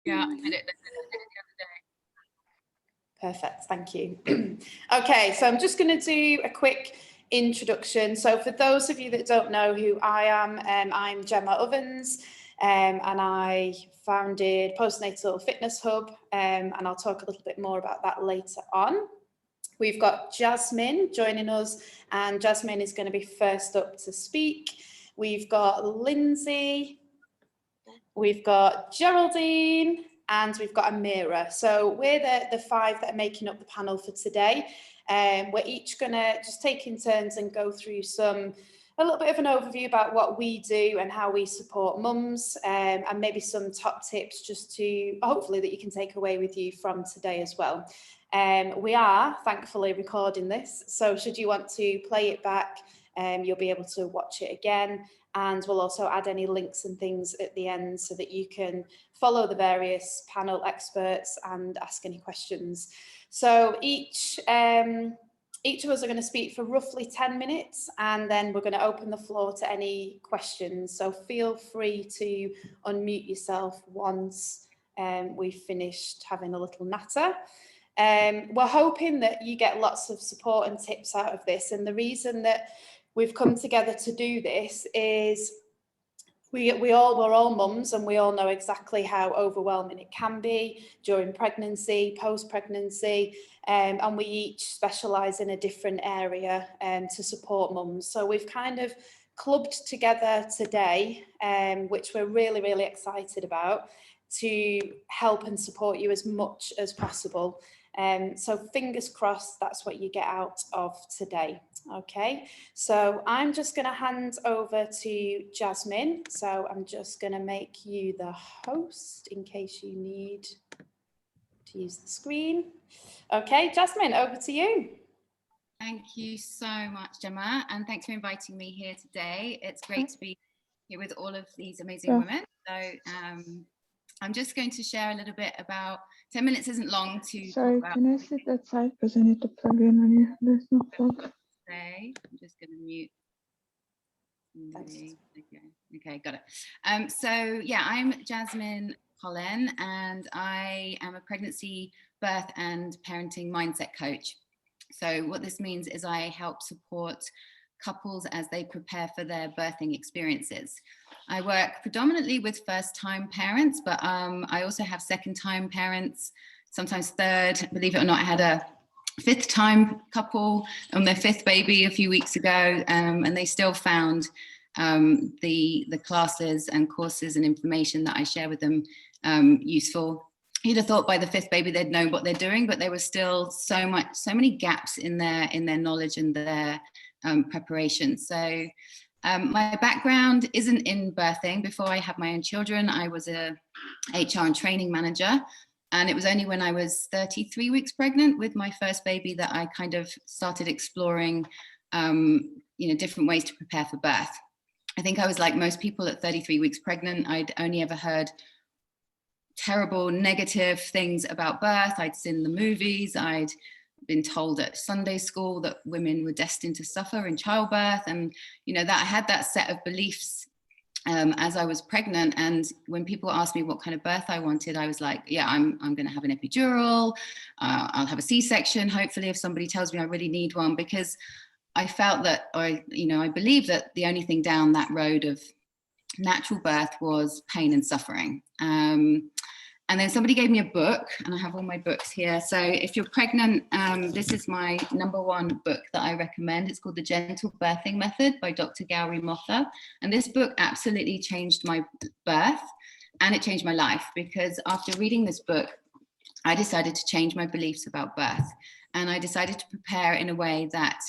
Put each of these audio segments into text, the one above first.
Yeah, I did it the other day. Perfect, thank you. Okay, so I'm just going to do a quick introduction. So for those of you that don't know who I am, I'm Gemma Ovens, and I founded Postnatal Fitness Hub, and I'll talk a little bit more about that later on. We've got Jasmine joining us, and Jasmine is going to be first up to speak. We've got Lynsey, we've got Geraldine, and we've got Amira. So we're the five that are making up the panel for today. We're each going to just take in turns and go through a little bit of an overview about what we do and how we support mums, and maybe some top tips just to hopefully that you can take away with you from today as well. We are thankfully recording this, so should you want to play it back, you'll be able to watch it again, and we'll also add any links and things at the end so that you can follow the various panel experts and ask any questions. So each of us are going to speak for roughly 10 minutes, and then we're going to open the floor to any questions. So feel free to unmute yourself once we've finished having a little natter. We're hoping that you get lots of support and tips out of this, and the reason that we've come together to do this is we're all mums, and we all know exactly how overwhelming it can be during pregnancy, post-pregnancy, and we each specialise in a different area to support mums. So we've kind of clubbed together today, which we're really, really excited about, to help and support you as much as possible. So fingers crossed that's what you get out of today. Okay, so I'm just going to hand over to Jasmine. So I'm just going to make you the host in case you need to use the screen. Okay, Jasmine, over to you. Thank you so much, Gemma, and thanks for inviting me here today. It's great to be here with all of these amazing women. So I'm just going to share a little bit about, 10 minutes isn't long to Sorry, talk about. can I sit that side because I need to plug in on you. There's no plug. I'm just going to mute. Okay, got it. So yeah, I'm Jasmine Collin, and I am a pregnancy, birth and parenting mindset coach. So what this means is I help support couples as they prepare for their birthing experiences. I work predominantly with first-time parents, but I also have second-time parents, sometimes third. Believe it or not, I had a fifth-time couple on their fifth baby a few weeks ago, and they still found the classes and courses and information that I share with them useful. You'd have thought by the fifth baby they'd know what they're doing, but there was still so many gaps in their knowledge and their preparation. So my background isn't in birthing. Before I had my own children, I was a HR and training manager. And it was only when I was 33 weeks pregnant with my first baby that I kind of started exploring, different ways to prepare for birth. I think I was like most people at 33 weeks pregnant. I'd only ever heard terrible, negative things about birth. I'd seen the movies. I'd been told at Sunday school that women were destined to suffer in childbirth. And, that I had that set of beliefs as I was pregnant. And when people asked me what kind of birth I wanted, I was like, yeah, I'm going to have an epidural. I'll have a C-section, hopefully, if somebody tells me I really need one, because I felt that, I believe that the only thing down that road of natural birth was pain and suffering. And then somebody gave me a book, and I have all my books here. So if you're pregnant, this is my #1 book that I recommend. It's called The Gentle Birthing Method by Dr. Gowri Motha. And this book absolutely changed my birth, and it changed my life, because after reading this book, I decided to change my beliefs about birth. And I decided to prepare in a way that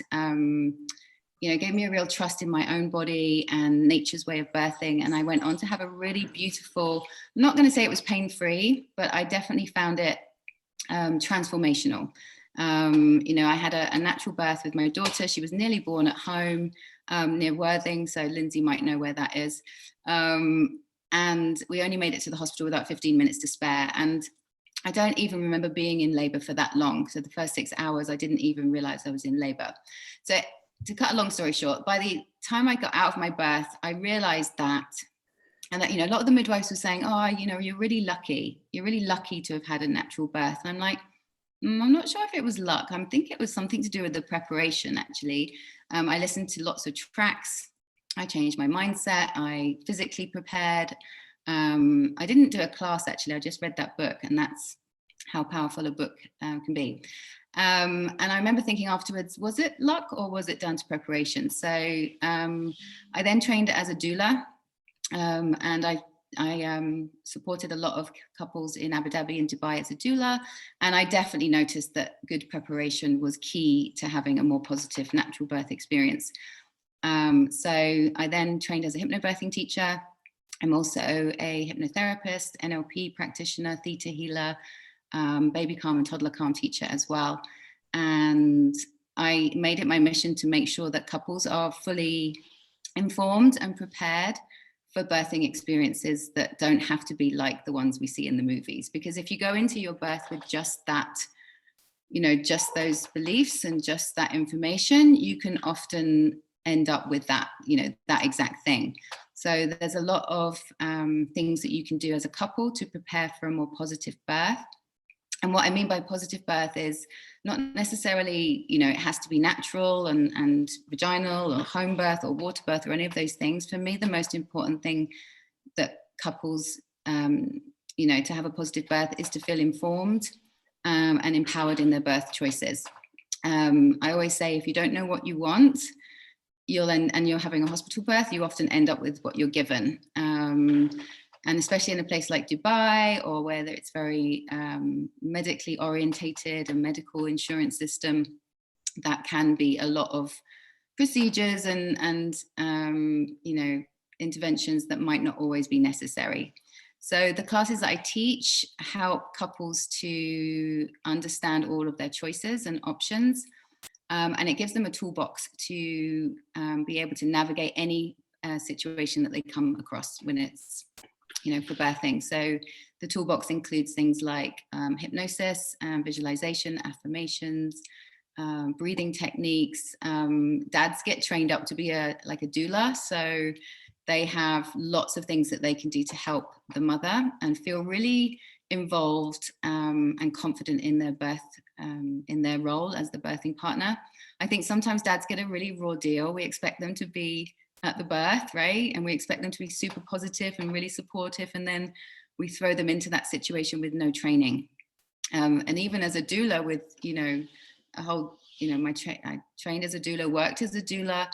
gave me a real trust in my own body and nature's way of birthing. And I went on to have a really beautiful, I'm not going to say it was pain-free, but I definitely found it transformational. I had a natural birth with my daughter. She was nearly born at home near Worthing. So Lynsey might know where that is. And we only made it to the hospital without 15 minutes to spare. And I don't even remember being in labor for that long. So the first 6 hours, I didn't even realize I was in labor. So to cut a long story short, by the time I got out of my birth, I realized that And that, you know, a lot of the midwives were saying, oh, you know, you're really lucky to have had a natural birth. And I'm like, I'm not sure if it was luck. I think it was something to do with the preparation, actually. I listened to lots of tracks. I changed my mindset. I physically prepared. I didn't do a class, actually. I just read that book, and that's how powerful a book can be. And I remember thinking afterwards, was it luck or was it down to preparation? So I then trained as a doula, and I supported a lot of couples in Abu Dhabi and Dubai as a doula, and I definitely noticed that good preparation was key to having a more positive natural birth experience. So I then trained as a hypnobirthing teacher. I'm also a hypnotherapist, NLP practitioner, theta healer, baby calm and toddler calm teacher as well. And I made it my mission to make sure that couples are fully informed and prepared for birthing experiences that don't have to be like the ones we see in the movies. Because if you go into your birth with just that, you know, just those beliefs and just that information, you can often end up with that, you know, that exact thing. So there's a lot of things that you can do as a couple to prepare for a more positive birth. And what I mean by positive birth is not necessarily, you know, it has to be natural and vaginal or home birth or water birth or any of those things. For me, the most important thing that couples, you know, to have a positive birth is to feel informed and empowered in their birth choices. I always say, if you don't know what you want, and you're having a hospital birth, you often end up with what you're given. And especially in a place like Dubai, or where it's very medically orientated, a medical insurance system, that can be a lot of procedures and you know, interventions that might not always be necessary. So the classes that I teach help couples to understand all of their choices and options, and it gives them a toolbox to be able to navigate any situation that they come across when it's, you know, for birthing. So the toolbox includes things like hypnosis, visualization, affirmations, breathing techniques. Dads get trained up to be like a doula, so they have lots of things that they can do to help the mother and feel really involved and confident in their birth, in their role as the birthing partner. I think sometimes dads get a really raw deal. We expect them to be at the birth, right? And we expect them to be super positive and really supportive, and then we throw them into that situation with no training. And even as a doula, with, you know, a whole, you know, I trained as a doula, worked as a doula,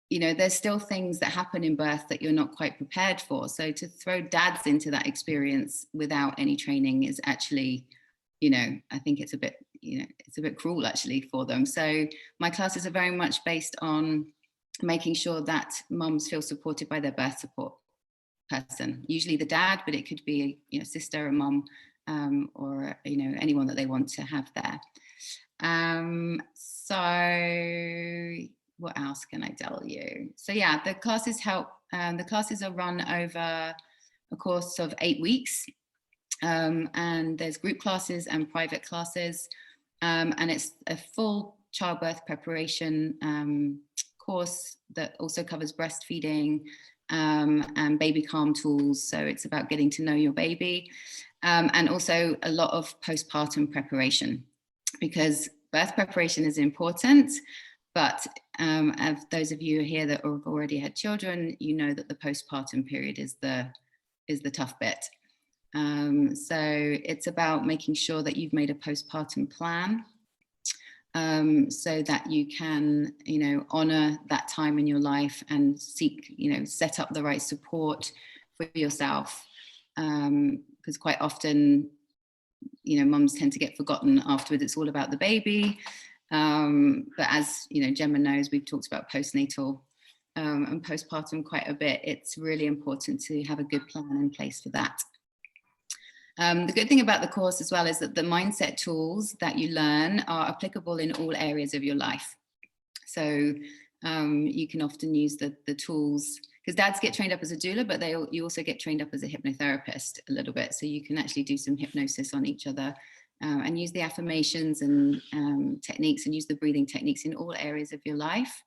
you know, there's still things that happen in birth that you're not quite prepared for. So to throw dads into that experience without any training is actually, you know, I think it's a bit, you know, it's a bit cruel actually for them. So my classes are very much based on making sure that mums feel supported by their birth support person, usually the dad, but it could be, you know, sister, a mum, or, you know, anyone that they want to have there. So what else can I tell you? So yeah, the classes help. The classes are run over a course of 8 weeks, and there's group classes and private classes, and it's a full childbirth preparation course that also covers breastfeeding and baby calm tools. So it's about getting to know your baby, and also a lot of postpartum preparation, because birth preparation is important. But of those of you here that have already had children, you know that the postpartum period is the tough bit. So it's about making sure that you've made a postpartum plan, so that you can, you know, honor that time in your life and seek, you know, set up the right support for yourself. Because quite often, you know, mums tend to get forgotten afterwards. It's all about the baby. But as you know, Gemma knows, we've talked about postnatal and postpartum quite a bit. It's really important to have a good plan in place for that. The good thing about the course as well is that the mindset tools that you learn are applicable in all areas of your life. So you can often use the tools, because dads get trained up as a doula, but you also get trained up as a hypnotherapist a little bit. So you can actually do some hypnosis on each other, and use the affirmations and techniques, and use the breathing techniques in all areas of your life.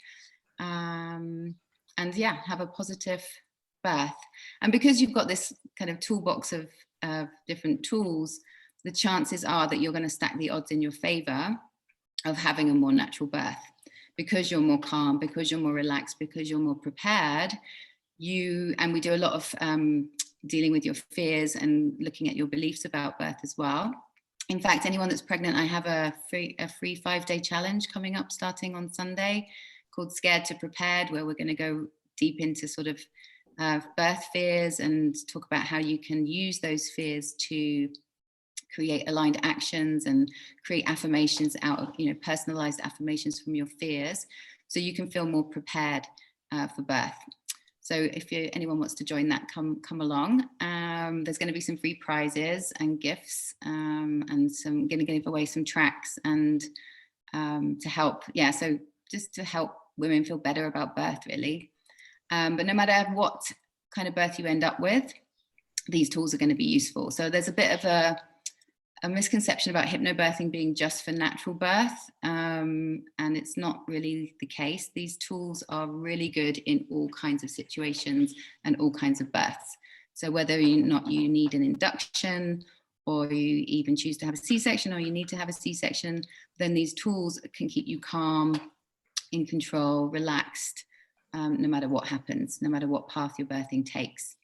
And yeah, have a positive birth. And because you've got this kind of toolbox of different tools, the chances are that you're going to stack the odds in your favor of having a more natural birth. Because you're more calm, because you're more relaxed, because you're more prepared, and we do a lot of dealing with your fears and looking at your beliefs about birth as well. In fact, anyone that's pregnant, I have a free 5-day challenge coming up starting on Sunday called Scared to Prepared, where we're going to go deep into sort of birth fears and talk about how you can use those fears to create aligned actions and create affirmations out of, personalized affirmations from your fears, so you can feel more prepared for birth. So if anyone wants to join that, come along. There's going to be some free prizes and gifts, and I'm going to give away some tracks and to help, so just to help women feel better about birth, really. But no matter what kind of birth you end up with, these tools are going to be useful. So there's a bit of a misconception about hypnobirthing being just for natural birth, and it's not really the case. These tools are really good in all kinds of situations and all kinds of births. So whether you need an induction, or you even choose to have a C-section, or you need to have a C-section, then these tools can keep you calm, in control, relaxed, no matter what happens, no matter what path your birthing takes.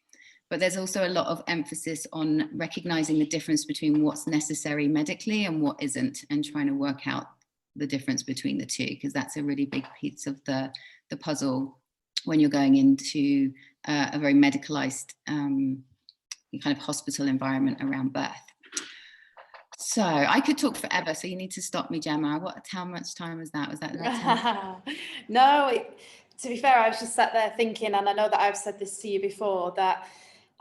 But there's also a lot of emphasis on recognizing the difference between what's necessary medically and what isn't, and trying to work out the difference between the two, because that's a really big piece of the puzzle when you're going into a very medicalized kind of hospital environment around birth. So I could talk forever, so you need to stop me, Gemma. How much time was that? Was that 10? No, to be fair, I was just sat there thinking, and I know that I've said this to you before, that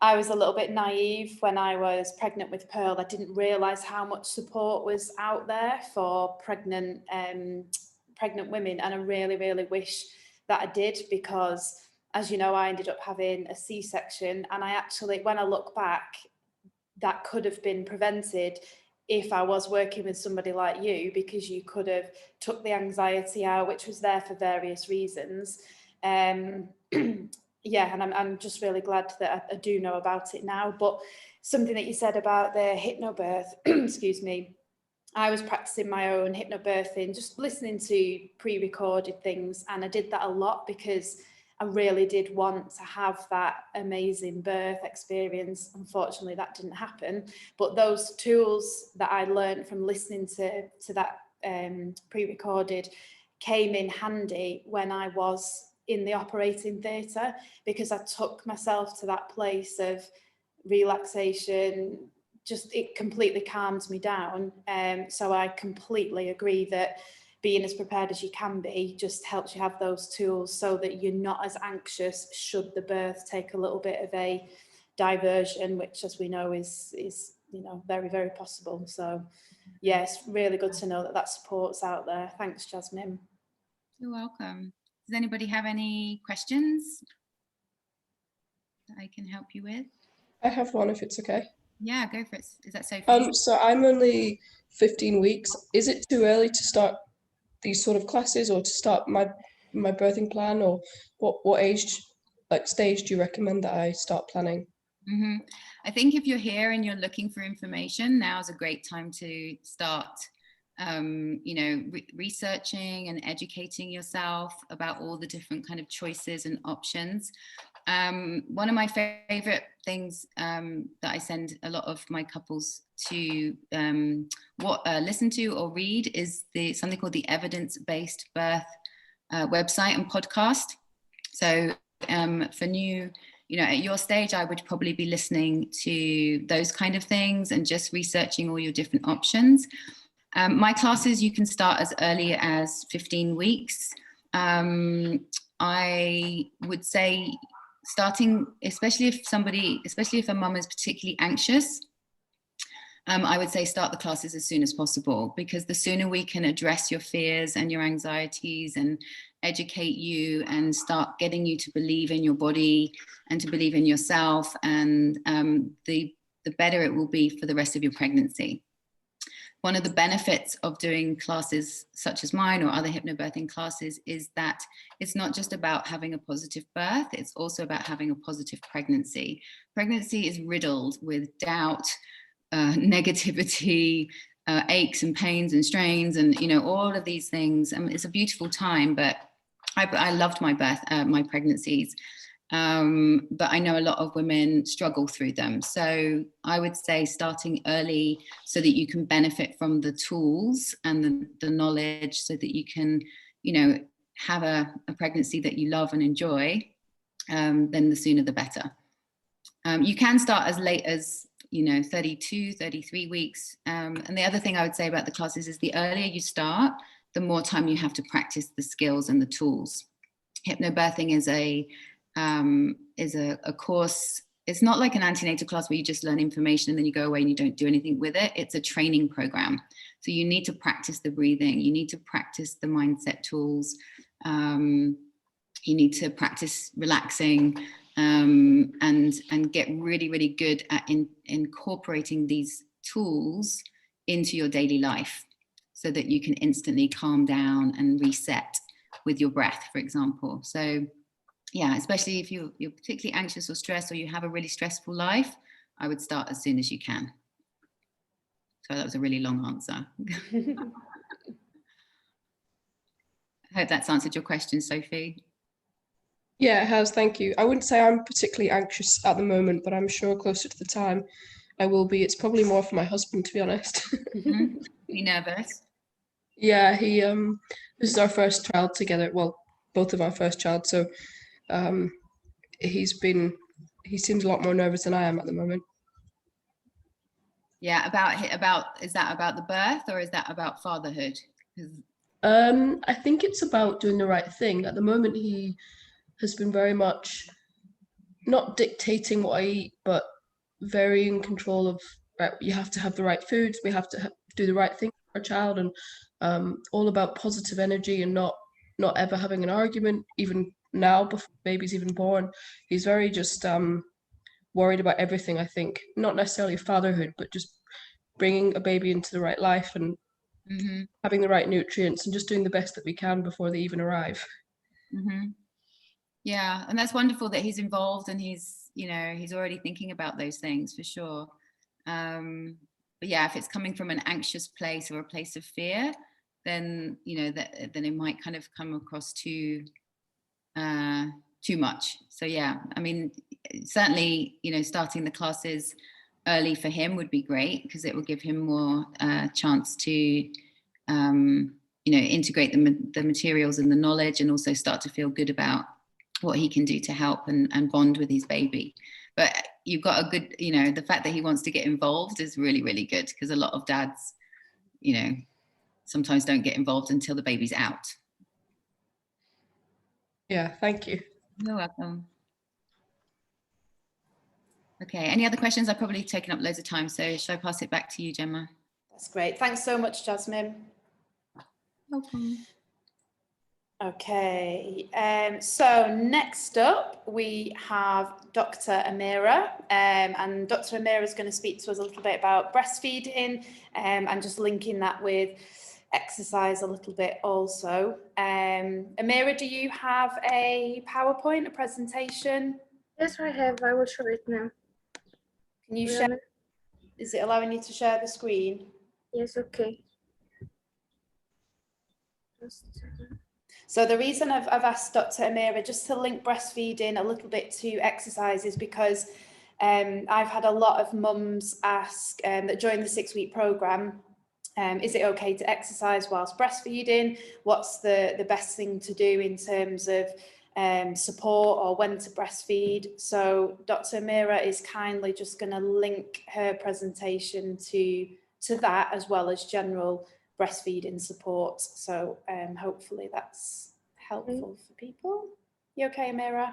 I was a little bit naive when I was pregnant with Pearl. I didn't realise how much support was out there for pregnant women, and I really, really wish that I did, because, as you know, I ended up having a C-section, and I actually, when I look back, that could have been prevented if I was working with somebody like you, because you could have took the anxiety out, which was there for various reasons. Yeah, and I'm just really glad that I do know about it now. But something that you said about the hypnobirth, excuse me, I was practicing my own hypnobirthing, just listening to pre-recorded things, and I did that a lot because I really did want to have that amazing birth experience. Unfortunately, that didn't happen. But those tools that I learned from listening to that pre-recorded came in handy when I was in the operating theatre, because I took myself to that place of relaxation. Just, it completely calms me down. So I completely agree that being as prepared as you can be just helps you have those tools, so that you're not as anxious should the birth take a little bit of a diversion, which, as we know, is very, very possible. So yes, really good to know that support's out there. Thanks, Jasmine. You're welcome. Does anybody have any questions that I can help you with? I have one, if it's okay. Yeah, go for it. Is that Sophie? So I'm only 15 weeks. Is it too early to start these sort of classes, or to start my birthing plan, or what age, stage do you recommend that I start planning? Mm-hmm. I think if you're here and you're looking for information, now's a great time to start researching and educating yourself about all the different kind of choices and options. One of my favorite things that I send a lot of my couples to listen to or read is something called the Evidence-Based Birth website and podcast. So for new, at your stage, I would probably be listening to those kind of things and just researching all your different options. My classes, you can start as early as 15 weeks. I would say starting, especially if a mum is particularly anxious, I would say start the classes as soon as possible, because the sooner we can address your fears and your anxieties and educate you and start getting you to believe in your body and to believe in yourself, and the better it will be for the rest of your pregnancy. one of the benefits of doing classes such as mine or other hypnobirthing classes is that it's not just about having a positive birth, it's also about having a positive pregnancy. Pregnancy is riddled with doubt, negativity, aches and pains and strains, and all of these things. It's a beautiful time, but I loved my my pregnancies. But I know a lot of women struggle through them. So I would say starting early so that you can benefit from the tools and the knowledge so that you can, have a pregnancy that you love and enjoy, then the sooner the better. You can start as late as, 32, 33 weeks. And the other thing I would say about the classes is the earlier you start, the more time you have to practice the skills and the tools. Hypnobirthing is a course. It's not like an antenatal class where you just learn information and then you go away and you don't do anything with it. It's a training program. So you need to practice the breathing. You need to practice the mindset tools. You need to practice relaxing and get really, really good at incorporating these tools into your daily life so that you can instantly calm down and reset with your breath, for example. So yeah, especially if you're particularly anxious or stressed or you have a really stressful life, I would start as soon as you can. So that was a really long answer. I hope that's answered your question, Sophie. Yeah, it has, thank you. I wouldn't say I'm particularly anxious at the moment, but I'm sure closer to the time I will be. It's probably more for my husband, to be honest. Mm-hmm. Be nervous? Yeah, this is our first child together. Well, both of our first child, so he seems a lot more nervous than I am at the moment. Yeah, is that about the birth or is that about fatherhood? I think it's about doing the right thing. At the moment, he has been very much not dictating what I eat, but very in control of, right, you have to have the right foods, we have to do the right thing for our child, and all about positive energy and not ever having an argument, even now before baby's even born. He's very just worried about everything, I think. Not necessarily fatherhood, but just bringing a baby into the right life and Mm-hmm. having the right nutrients and just doing the best that we can before they even arrive. Mm-hmm. Yeah, and that's wonderful that he's involved and he's already thinking about those things for sure. But yeah, if it's coming from an anxious place or a place of fear, then then it might kind of come across too much. So yeah, I mean, certainly starting the classes early for him would be great because it will give him more chance to integrate the materials and the knowledge and also start to feel good about what he can do to help and bond with his baby. But you've got a good, the fact that he wants to get involved is really, really good because a lot of dads, sometimes don't get involved until the baby's out. Yeah, thank you. You're welcome. Okay, any other questions? I've probably taken up loads of time, so shall I pass it back to you, Gemma? That's great. Thanks so much, Jasmine. Welcome. Okay, so next up we have Dr. Amira, and Dr. Amira is going to speak to us a little bit about breastfeeding and just linking that with exercise a little bit also. Amira, do you have a PowerPoint, a presentation? Yes, I have. I will show it now. Can you share? Is it allowing you to share the screen? Yes, okay. So the reason I've asked Dr. Amira just to link breastfeeding a little bit to exercise is because I've had a lot of mums ask that during the 6-week programme, is it okay to exercise whilst breastfeeding? What's the best thing to do in terms of support or when to breastfeed? So Dr. Amira is kindly just going to link her presentation to that as well as general breastfeeding support. So hopefully that's helpful for people. You okay, Amira?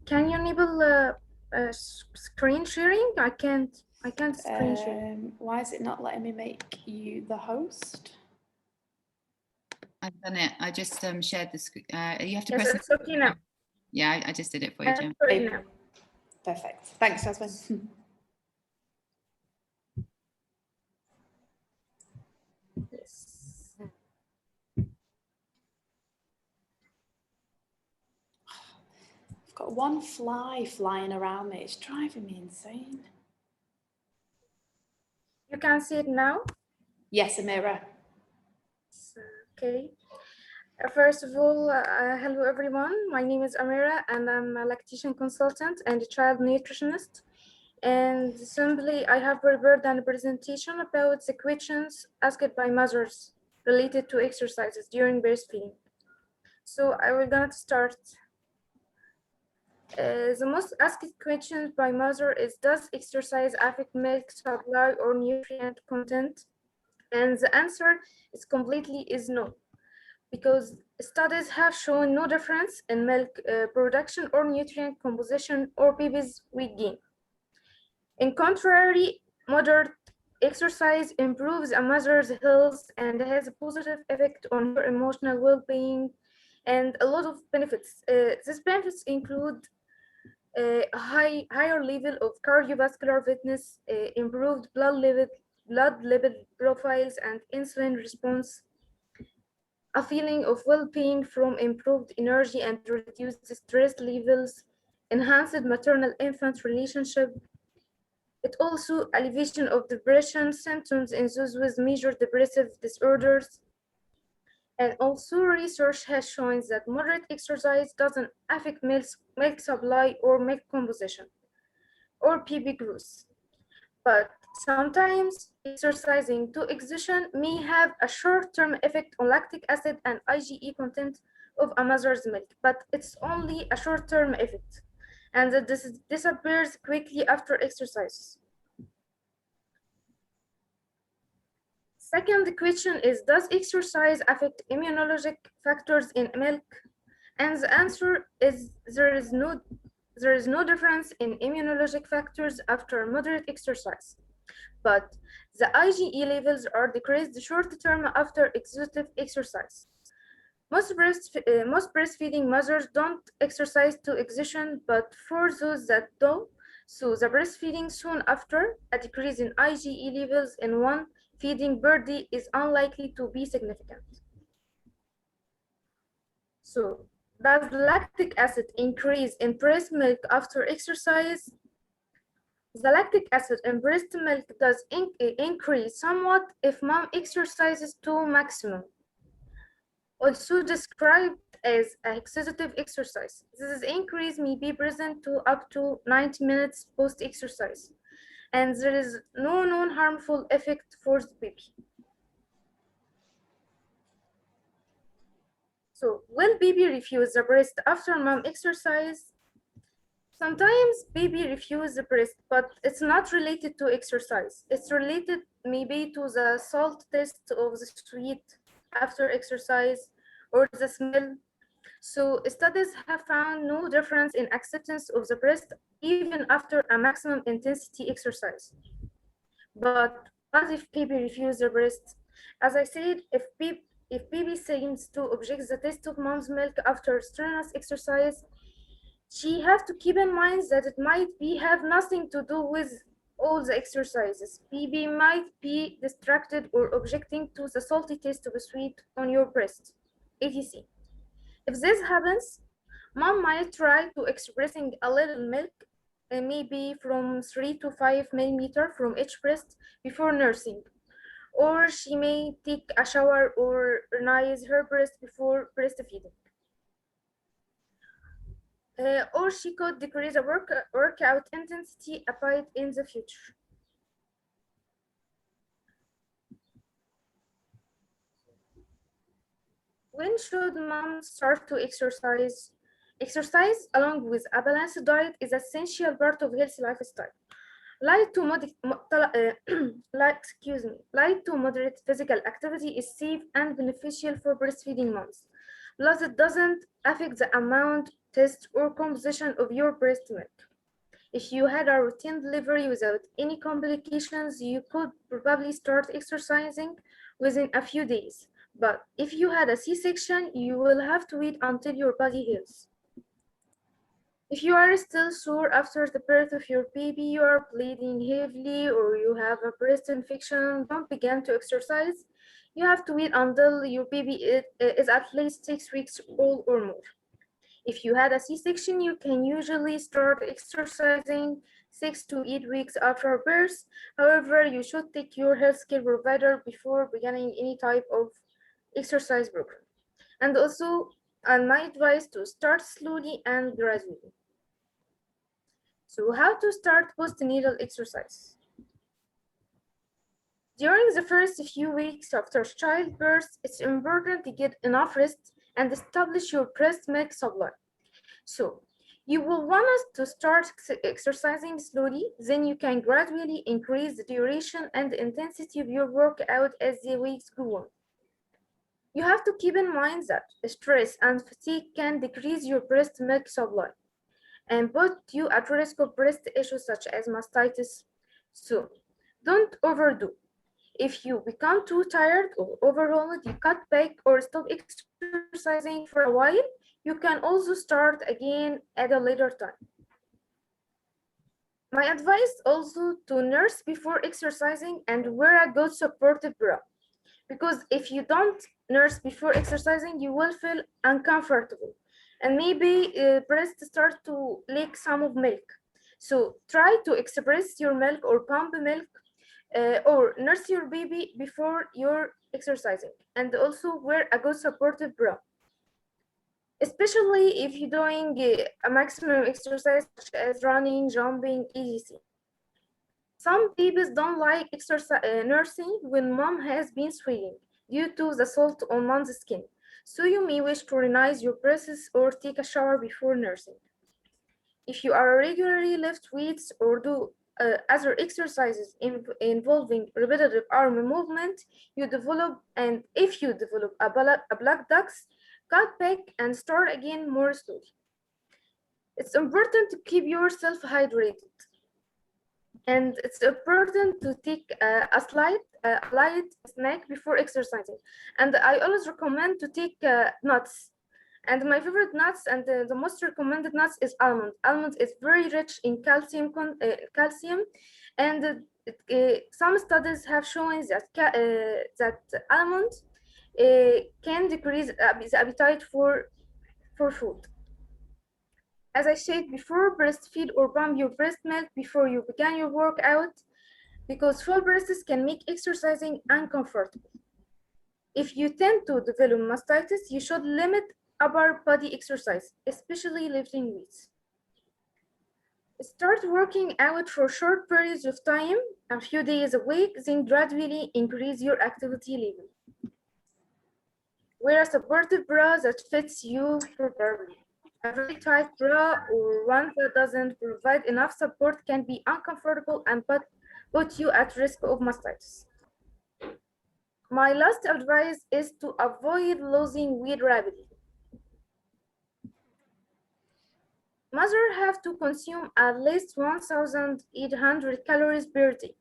Can you enable screen sharing? I can't screen share. Why is it not letting me make you the host? I've done it. I just shared the screen. You have to Yes, press. it's okay now. Yeah, I just did it for you, Gemma. Okay now. Perfect. Thanks, Jasmine. got one fly flying around me. It's driving me insane. You can see it now? Yes, Amira. Okay. First of all, hello everyone. My name is Amira and I'm a lactation consultant and a child nutritionist. And simply, I have prepared a presentation about the questions asked by mothers related to exercises during breastfeeding. So I will gonna start. The most asked question by mother is, does exercise affect milk supply or nutrient content? And the answer is no, because studies have shown no difference in milk production or nutrient composition or baby's weight gain. In contrary, moderate exercise improves a mother's health and has a positive effect on her emotional well-being and a lot of benefits. These benefits include a higher level of cardiovascular fitness, improved blood lipid profiles and insulin response, a feeling of well-being from improved energy and reduced stress levels, enhanced maternal-infant relationship. It also alleviation of depression symptoms in those with major depressive disorders. And also research has shown that moderate exercise doesn't affect milk supply or milk composition or baby growth. But sometimes exercising to exertion may have a short-term effect on lactic acid and IgE content of a mother's milk, but it's only a short-term effect, and that this disappears quickly after exercise. Second question is, does exercise affect immunologic factors in milk? And the answer is there is no difference in immunologic factors after moderate exercise. But the IgE levels are decreased short term after exhaustive exercise. Most breastfeeding mothers don't exercise to exertion, but for those that do, so the breastfeeding soon after, a decrease in IgE levels in one feeding per day is unlikely to be significant. So, does lactic acid increase in breast milk after exercise? The lactic acid in breast milk does increase somewhat if mom exercises to maximum, also described as exhaustive exercise. This increase may be present to up to 90 minutes post-exercise, and there is no known harmful effect for the baby. So, will baby refuse the breast after mom exercise? Sometimes baby refuse the breast, but it's not related to exercise. It's related maybe to the salt test of the sweet after exercise or the smell. So studies have found no difference in acceptance of the breast even after a maximum intensity exercise. But what if baby refuses the breast? As I said, if baby seems to object the taste of mom's milk after strenuous exercise, she has to keep in mind that it might have nothing to do with all the exercises. Baby might be distracted or objecting to the salty taste of a sweet on your breast, etc. If this happens, mom might try to expressing a little milk, maybe from 3 to 5 millimeter from each breast before nursing. Or she may take a shower or rinse her breast before breastfeeding. Or she could decrease a workout intensity a bit in the future. When should mom start to exercise? Exercise, along with a balanced diet, is an essential part of healthy lifestyle. Light to moderate physical activity is safe and beneficial for breastfeeding moms. Plus, it doesn't affect the amount, taste, or composition of your breast milk. If you had a routine delivery without any complications, you could probably start exercising within a few days. But if you had a C-section, you will have to wait until your body heals. If you are still sore after the birth of your baby, you are bleeding heavily, or you have a breast infection, don't begin to exercise. You have to wait until your baby is at least 6 weeks old or more. If you had a C-section, you can usually start exercising 6 to 8 weeks after birth. However, you should take your healthcare provider before beginning any type of exercise program. And also, my advice to start slowly and gradually. So how to start postnatal exercise? During the first few weeks after childbirth, it's important to get enough rest and establish your breast milk supply. So you will want us to start exercising slowly, then you can gradually increase the duration and the intensity of your workout as the weeks go on. You have to keep in mind that stress and fatigue can decrease your breast milk supply and put you at risk of breast issues such as mastitis. So don't overdo. If you become too tired or overwhelmed, you cut back or stop exercising for a while. You can also start again at a later time. My advice also to nurse before exercising and wear a good supportive bra. Because if you don't nurse before exercising, you will feel uncomfortable and maybe breast start to leak some of milk. So try to express your milk or pump milk or nurse your baby before you're exercising, and also wear a good supportive bra, especially if you're doing a maximum exercise such as running, jumping, etc. Some babies don't like nursing when mom has been sweating due to the salt on mom's skin, so you may wish to rinse your breasts or take a shower before nursing. If you are regularly lift weights or do other exercises involving repetitive arm movement, if you develop a black ducks, cut back and start again more slowly. It's important to keep yourself hydrated, and it's important to take a light snack before exercising. And I always recommend to take nuts. And my favorite nuts and the most recommended nuts is almond. Almond is very rich in calcium, and some studies have shown that almond can decrease the appetite for food. As I said before, breastfeed or pump your breast milk before you begin your workout, because full breasts can make exercising uncomfortable. If you tend to develop mastitis, you should limit upper body exercise, especially lifting weights. Start working out for short periods of time, a few days a week, then gradually increase your activity level. Wear a supportive bra that fits you properly. A very tight bra or one that doesn't provide enough support can be uncomfortable and put you at risk of mastitis. My last advice is to avoid losing weight rapidly. Mothers have to consume at least 1,800 calories per day,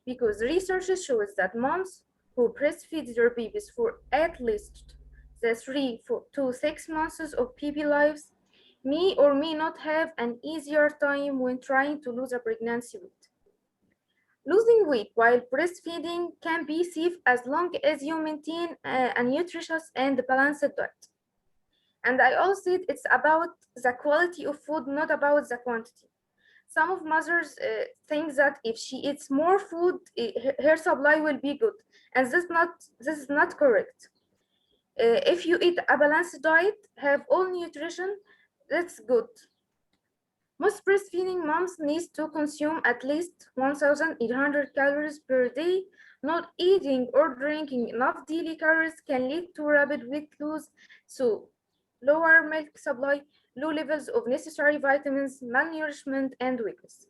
because research shows that moms who breastfeed their babies for at least the 3 to 6 months of baby lives may or may not have an easier time when trying to lose a pregnancy weight. Losing weight while breastfeeding can be safe as long as you maintain a nutritious and balanced diet. And I also said it's about the quality of food, not about the quantity. Some of mothers think that if she eats more food, her supply will be good, and this is not correct. If you eat a balanced diet, have all nutrition, that's good. Most breastfeeding moms need to consume at least 1,800 calories per day. Not eating or drinking enough daily calories can lead to rapid weight loss, so lower milk supply, low levels of necessary vitamins, malnourishment, and weakness.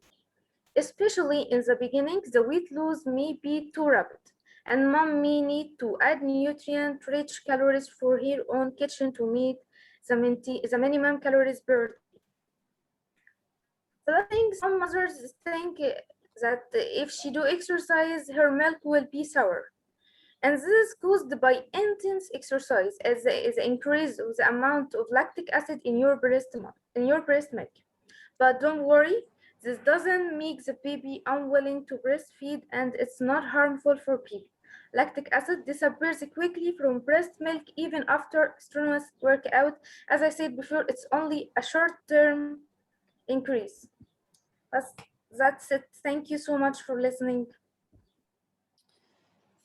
Especially in the beginning, the weight loss may be too rapid, and mom may need to add nutrient-rich calories for her own kitchen to meet the minimum calories per day. So I think some mothers think that if she do exercise, her milk will be sour. And this is caused by intense exercise as the increase of the amount of lactic acid in your breast milk. But don't worry, this doesn't make the baby unwilling to breastfeed, and it's not harmful for baby. Lactic acid disappears quickly from breast milk even after strenuous workout. As I said before, it's only a short-term increase. That's it. Thank you so much for listening.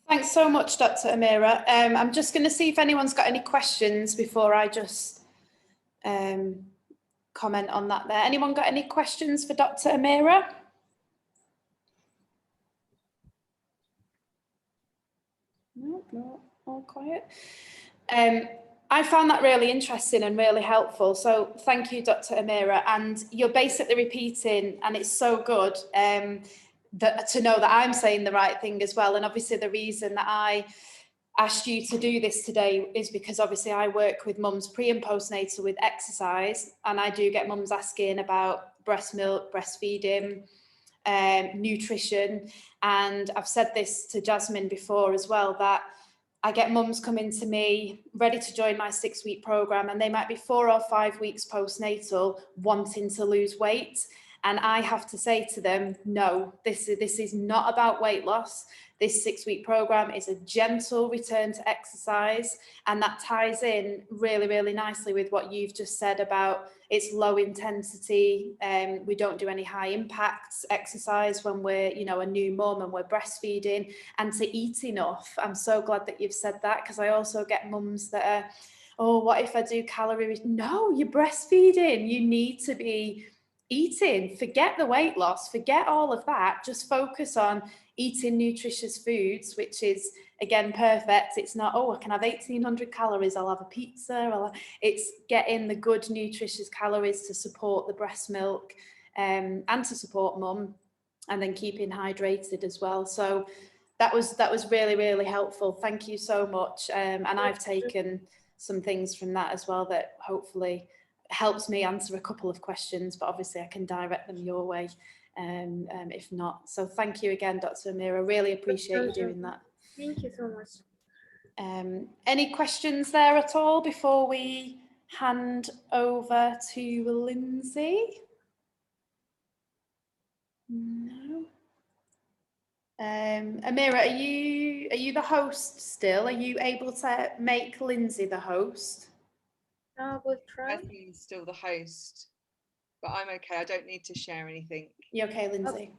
Thanks so much, Dr. Amira. I'm just going to see if anyone's got any questions before I just comment on that there. Anyone got any questions for Dr. Amira? No, all quiet. I found that really interesting and really helpful. So thank you, Dr. Amira. And you're basically repeating, and it's so good to know that I'm saying the right thing as well. And obviously the reason that I asked you to do this today is because obviously I work with mums pre and postnatal with exercise, and I do get mums asking about breast milk, breastfeeding, nutrition. And I've said this to Jasmine before as well, that I get mums coming to me ready to join my 6-week program, and they might be 4 or 5 weeks postnatal wanting to lose weight. And I have to say to them, no, this is not about weight loss. This 6-week program is a gentle return to exercise. And that ties in really, really nicely with what you've just said about it's low intensity. We don't do any high impact exercise when we're, a new mum and we're breastfeeding, and to eat enough. I'm so glad that you've said that, because I also get mums that are, oh, what if I do calorie? No, you're breastfeeding. You need to be eating. Forget the weight loss, forget all of that. Just focus on eating nutritious foods, which is, again, perfect. It's not, oh, I can have 1,800 calories, I'll have a pizza. It's getting the good nutritious calories to support the breast milk and to support mum, and then keeping hydrated as well. So that was really, really helpful. Thank you so much. And I've taken some things from that as well that hopefully helps me answer a couple of questions, but obviously I can direct them your way if not. So thank you again, Dr. Amira. Really appreciate you doing that. Thank you so much. Any questions there at all before we hand over to Lynsey? No. Amira, are you the host still? Are you able to make Lynsey the host? I will try. Jasmine's still the host, but I'm okay. I don't need to share anything. You okay, Lynsey?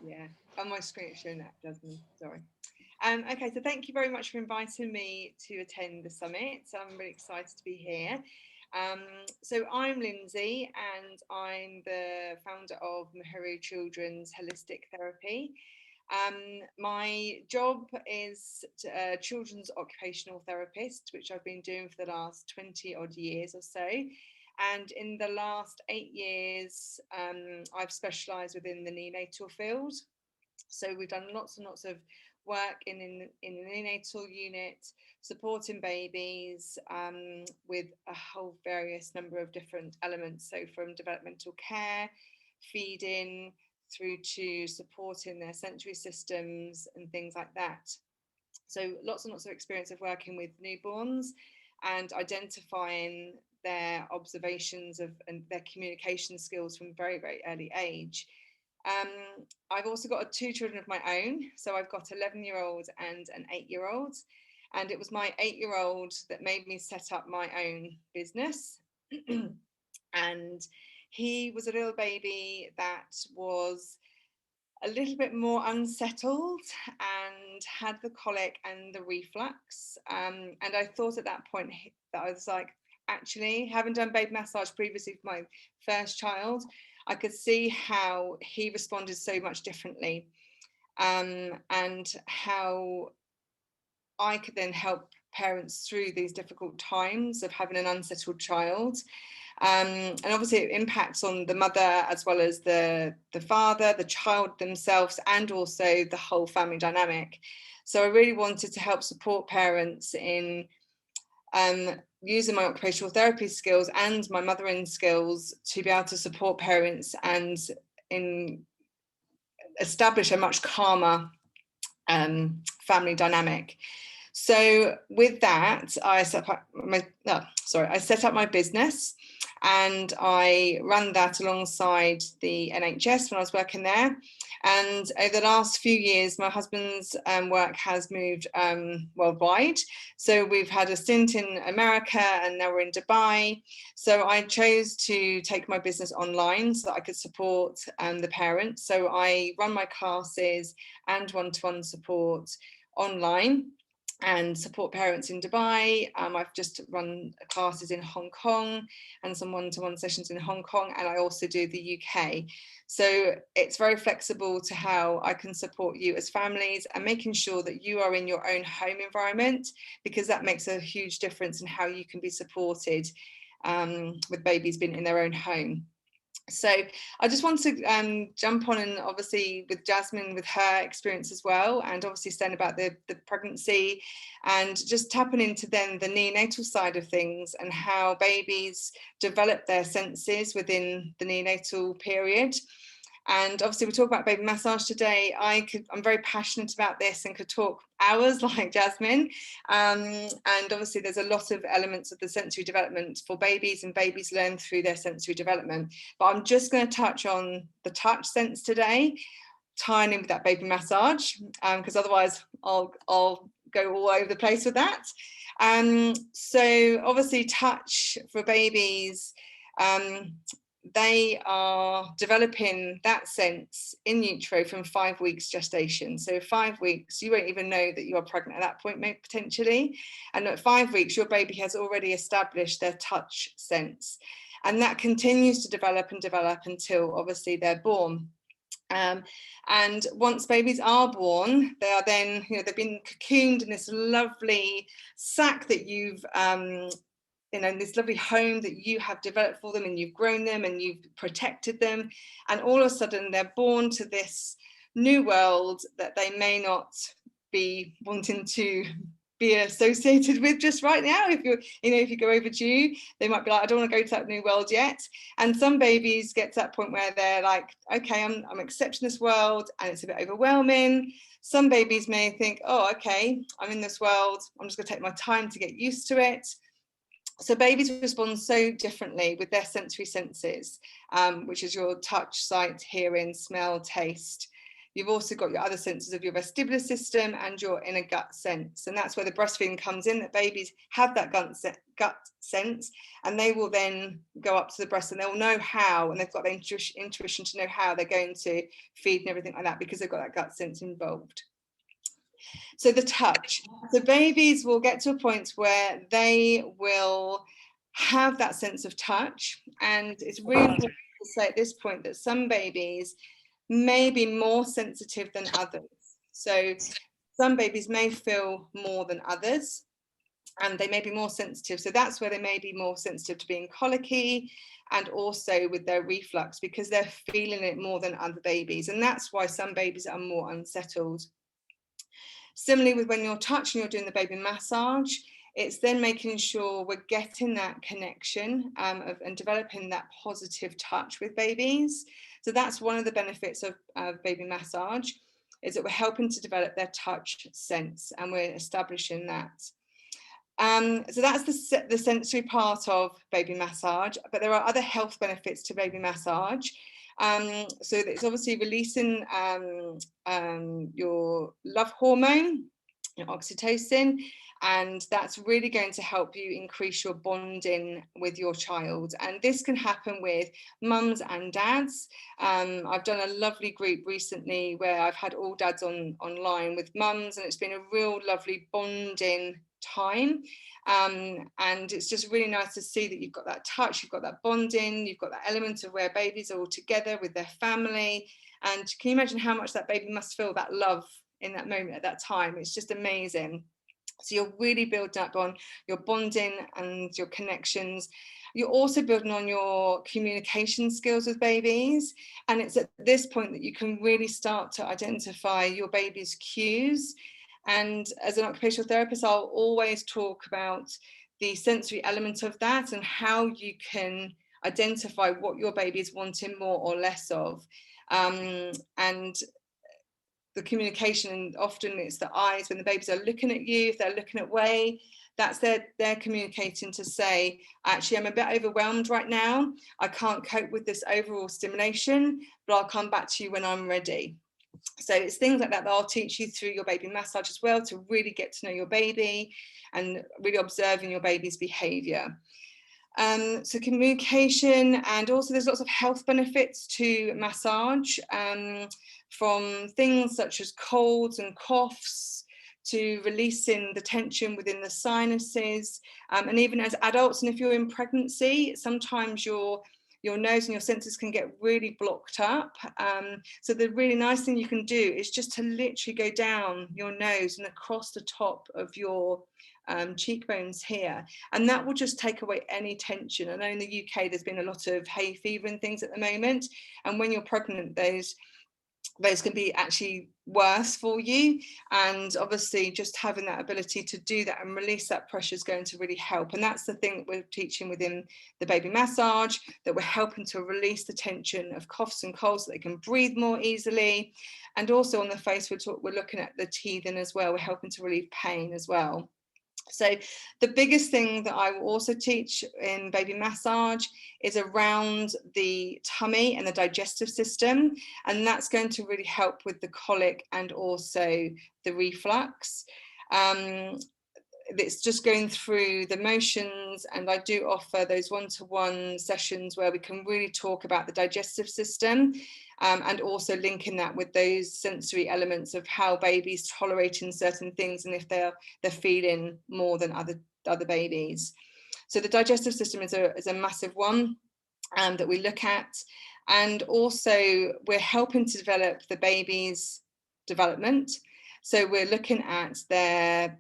Yeah, on my screen it's showing that, Jasmine. Sorry. Okay, so thank you very much for inviting me to attend the summit. I'm really excited to be here. So I'm Lynsey, and I'm the founder of Mahuru Children's Holistic Therapy. My job is children's occupational therapist, which I've been doing for the last 20 odd years or so. And in the last 8 years, I've specialised within the neonatal field. So we've done lots and lots of work in the neonatal unit, supporting babies with a whole various number of different elements. So from developmental care, feeding, through to supporting their sensory systems and things like that. So lots and lots of experience of working with newborns and identifying their observations of and their communication skills from very, very early age. I've also got 2 children of my own. So I've got an 11-year-old and an 8-year-old. And it was my 8-year-old that made me set up my own business. And he was a little baby that was a little bit more unsettled and had the colic and the reflux. And I thought at that point that I was like, actually, having done baby massage previously for my first child, I could see how he responded so much differently, and how I could then help parents through these difficult times of having an unsettled child. And obviously it impacts on the mother as well as the father, the child themselves, and also the whole family dynamic. So I really wanted to help support parents in using my occupational therapy skills and my mothering skills to be able to support parents and establish a much calmer family dynamic. So with that, I set up my business, and I ran that alongside the NHS when I was working there. And over the last few years, my husband's work has moved worldwide. So we've had a stint in America and now we're in Dubai. So I chose to take my business online so that I could support the parents. So I run my classes and one-to-one support online and support parents in Dubai. I've just run classes in Hong Kong and some one-to-one sessions in Hong Kong, and I also do the UK. So it's very flexible to how I can support you as families and making sure that you are in your own home environment, because that makes a huge difference in how you can be supported with babies being in their own home. So I just want to jump on, and obviously with Jasmine, with her experience as well, and obviously saying about the pregnancy, and just tapping into then the neonatal side of things and how babies develop their senses within the neonatal period. And obviously we talk about baby massage today. I'm very passionate about this and could talk hours like Jasmine. And obviously there's a lot of elements of the sensory development for babies, and babies learn through their sensory development. But I'm just going to touch on the touch sense today, tying in with that baby massage, because otherwise I'll go all over the place with that. So obviously touch for babies, they are developing that sense in utero from 5 weeks gestation. So 5 weeks, you won't even know that you are pregnant at that point, maybe potentially. And at 5 weeks, your baby has already established their touch sense. And that continues to develop and develop until obviously they're born. And once babies are born, they are then, they've been cocooned in this lovely sack that you've in this lovely home that you have developed for them, and you've grown them and you've protected them, and all of a sudden they're born to this new world that they may not be wanting to be associated with just right now. If you go overdue, they might be like, I don't want to go to that new world yet. And some babies get to that point where they're like, okay, I'm accepting this world and it's a bit overwhelming. Some babies may think, oh, okay, I'm in this world, I'm just going to take my time to get used to it. So babies respond so differently with their sensory senses, which is your touch, sight, hearing, smell, taste. You've also got your other senses of your vestibular system and your inner gut sense. And that's where the breastfeeding comes in, that babies have that gut sense, and they will then go up to the breast and they'll know how, and they've got their intuition to know how they're going to feed and everything like that, because they've got that gut sense involved. So the touch. So babies will get to a point where they will have that sense of touch. And it's really important to say at this point that some babies may be more sensitive than others. So some babies may feel more than others, and they may be more sensitive. So that's where they may be more sensitive to being colicky, and also with their reflux, because they're feeling it more than other babies. And that's why some babies are more unsettled. Similarly, with when you're touching, you're doing the baby massage, it's then making sure we're getting that connection and developing that positive touch with babies. So that's one of the benefits of baby massage, is that we're helping to develop their touch sense, and we're establishing that. So that's the sensory part of baby massage, but there are other health benefits to baby massage. So it's obviously releasing your love hormone, your oxytocin, and that's really going to help you increase your bonding with your child. And this can happen with mums and dads. I've done a lovely group recently where I've had all dads online with mums, and it's been a real lovely bonding time. And it's just really nice to see that you've got that touch, you've got that bonding, you've got that element of where babies are all together with their family. And can you imagine how much that baby must feel that love in that moment at that time? It's just amazing. So you're really building up on your bonding and your connections. You're also building on your communication skills with babies. And it's at this point that you can really start to identify your baby's cues. And as an occupational therapist, I'll always talk about the sensory element of that and how you can identify what your baby is wanting more or less of. And the communication, and often it's the eyes when the babies are looking at you, if they're looking away, that's they're communicating to say, actually, I'm a bit overwhelmed right now. I can't cope with this overall stimulation, but I'll come back to you when I'm ready. So it's things like that that I'll teach you through your baby massage as well, to really get to know your baby and really observing your baby's behaviour. So communication, and also there's lots of health benefits to massage, from things such as colds and coughs, to releasing the tension within the sinuses, and even as adults, and if you're in pregnancy, sometimes your nose and your senses can get really blocked up. So the really nice thing you can do is just to literally go down your nose and across the top of your cheekbones here, and that will just take away any tension. I know in the UK there's been a lot of hay fever and things at the moment, and when you're pregnant, those can be actually worse for you, and obviously just having that ability to do that and release that pressure is going to really help. And that's the thing that we're teaching within the baby massage, that we're helping to release the tension of coughs and colds so they can breathe more easily. And also on the face, we're looking at the teething as well, we're helping to relieve pain as well. So the biggest thing that I will also teach in baby massage is around the tummy and the digestive system, and that's going to really help with the colic and also the reflux. It's just going through the motions, and I do offer those one-to-one sessions where we can really talk about the digestive system, and also linking that with those sensory elements of how babies tolerating certain things, and if they're feeding more than other babies. So the digestive system is a massive one that we look at, and also we're helping to develop the baby's development. So we're looking at their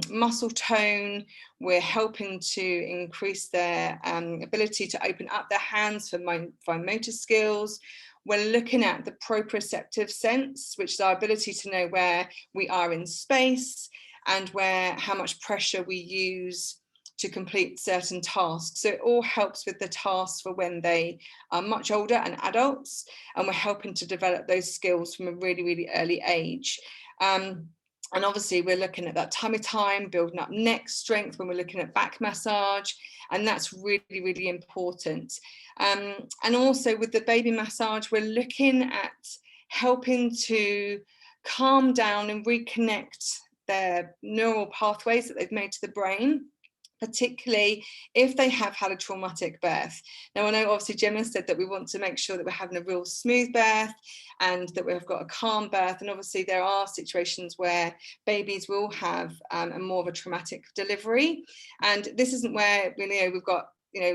muscle tone, we're helping to increase their ability to open up their hands for fine motor skills. We're looking at the proprioceptive sense, which is our ability to know where we are in space and how much pressure we use to complete certain tasks. So it all helps with the tasks for when they are much older and adults, and we're helping to develop those skills from a really, really early age. And obviously we're looking at that tummy time, building up neck strength when we're looking at back massage, and that's really, really important. And also with the baby massage, we're looking at helping to calm down and reconnect their neural pathways that they've made to the brain, particularly if they have had a traumatic birth. Now, I know obviously Gemma said that we want to make sure that we're having a real smooth birth and that we've got a calm birth, and obviously there are situations where babies will have a more of a traumatic delivery, and this isn't where we've got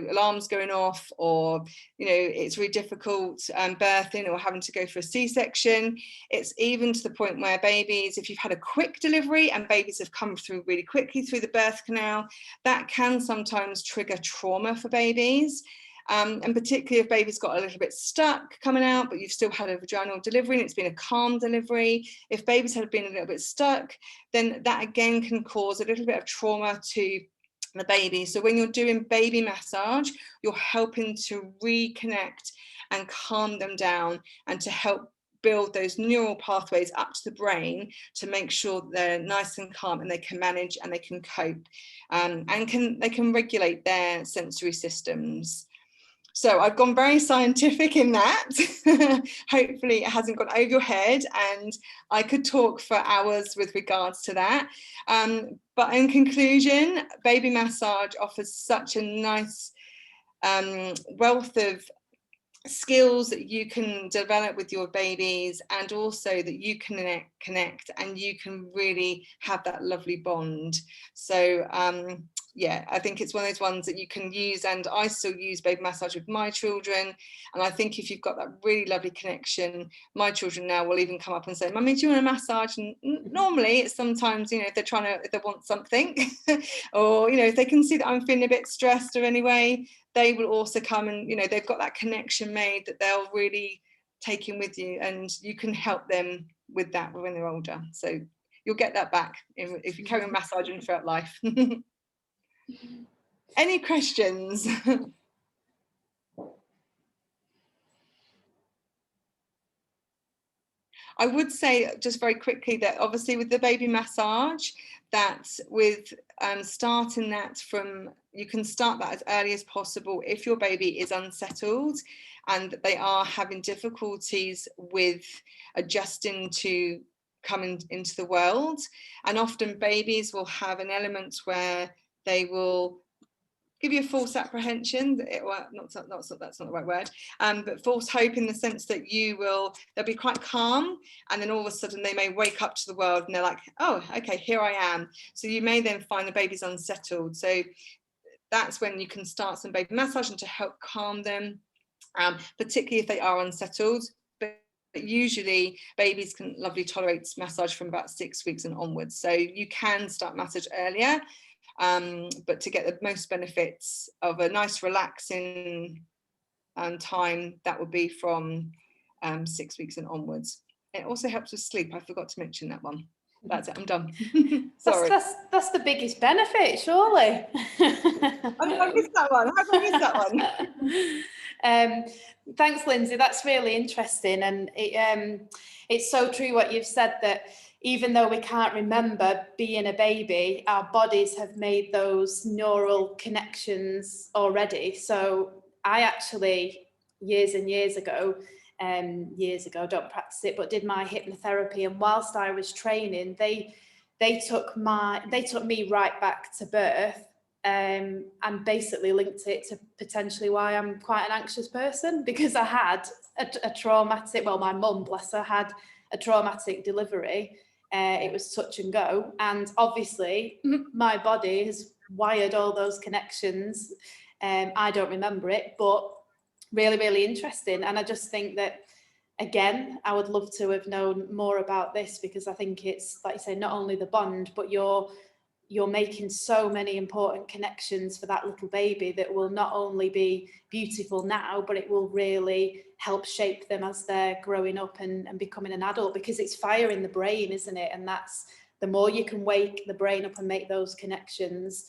alarms going off, or it's really difficult birthing or having to go for a C-section. It's even to the point where babies, if you've had a quick delivery and babies have come through really quickly through the birth canal, that can sometimes trigger trauma for babies. And particularly if baby's got a little bit stuck coming out, but you've still had a vaginal delivery and it's been a calm delivery. If babies have been a little bit stuck, then that again can cause a little bit of trauma to the baby. So when you're doing baby massage, you're helping to reconnect and calm them down, and to help build those neural pathways up to the brain to make sure they're nice and calm and they can manage and they can cope, and they can regulate their sensory systems. So I've gone very scientific in that. Hopefully it hasn't gone over your head, and I could talk for hours with regards to that. But in conclusion, baby massage offers such a nice wealth of skills that you can develop with your babies, and also that you can connect and you can really have that lovely bond. So yeah, I think it's one of those ones that you can use, and I still use baby massage with my children, and I think if you've got that really lovely connection, my children now will even come up and say, "Mummy, do you want a massage?" And normally it's sometimes, if they want something or if they can see that I'm feeling a bit stressed or anyway, they will also come, and they've got that connection made that they'll really take in with you, and you can help them with that when they're older. So you'll get that back if you carry on massaging throughout life. Any questions? I would say just very quickly that obviously with the baby massage, that with starting that from, you can start that as early as possible if your baby is unsettled and they are having difficulties with adjusting to coming into the world. And often babies will have an element where they will give you a false apprehension, well, that's not the right word, but false hope, in the sense that they'll be quite calm, and then all of a sudden they may wake up to the world and they're like, oh, okay, here I am. So you may then find the baby's unsettled. So that's when you can start some baby massaging to help calm them, particularly if they are unsettled. But usually babies can lovely tolerate massage from about 6 weeks and onwards. So you can start massage earlier. But to get the most benefits of a nice relaxing time, that would be from 6 weeks and onwards. It also helps with sleep. I forgot to mention that one. That's it, I'm done. Sorry. That's the biggest benefit, surely. I missed that one. How have I missed that one? Thanks, Lynsey. That's really interesting, and it's so true what you've said, that even though we can't remember being a baby, our bodies have made those neural connections already. So I actually, years and years ago, don't practice it, but did my hypnotherapy, and whilst I was training, they took me right back to birth, and basically linked it to potentially why I'm quite an anxious person, because I had a traumatic, well, my mum, bless her, had a traumatic delivery. It was touch and go, and obviously my body has wired all those connections. I don't remember it, but really, really interesting. And I just think that, again, I would love to have known more about this, because I think it's, like you say, not only the bond, but you're making so many important connections for that little baby that will not only be beautiful now, but it will really help shape them as they're growing up and becoming an adult, because it's firing the brain, isn't it? And that's, the more you can wake the brain up and make those connections,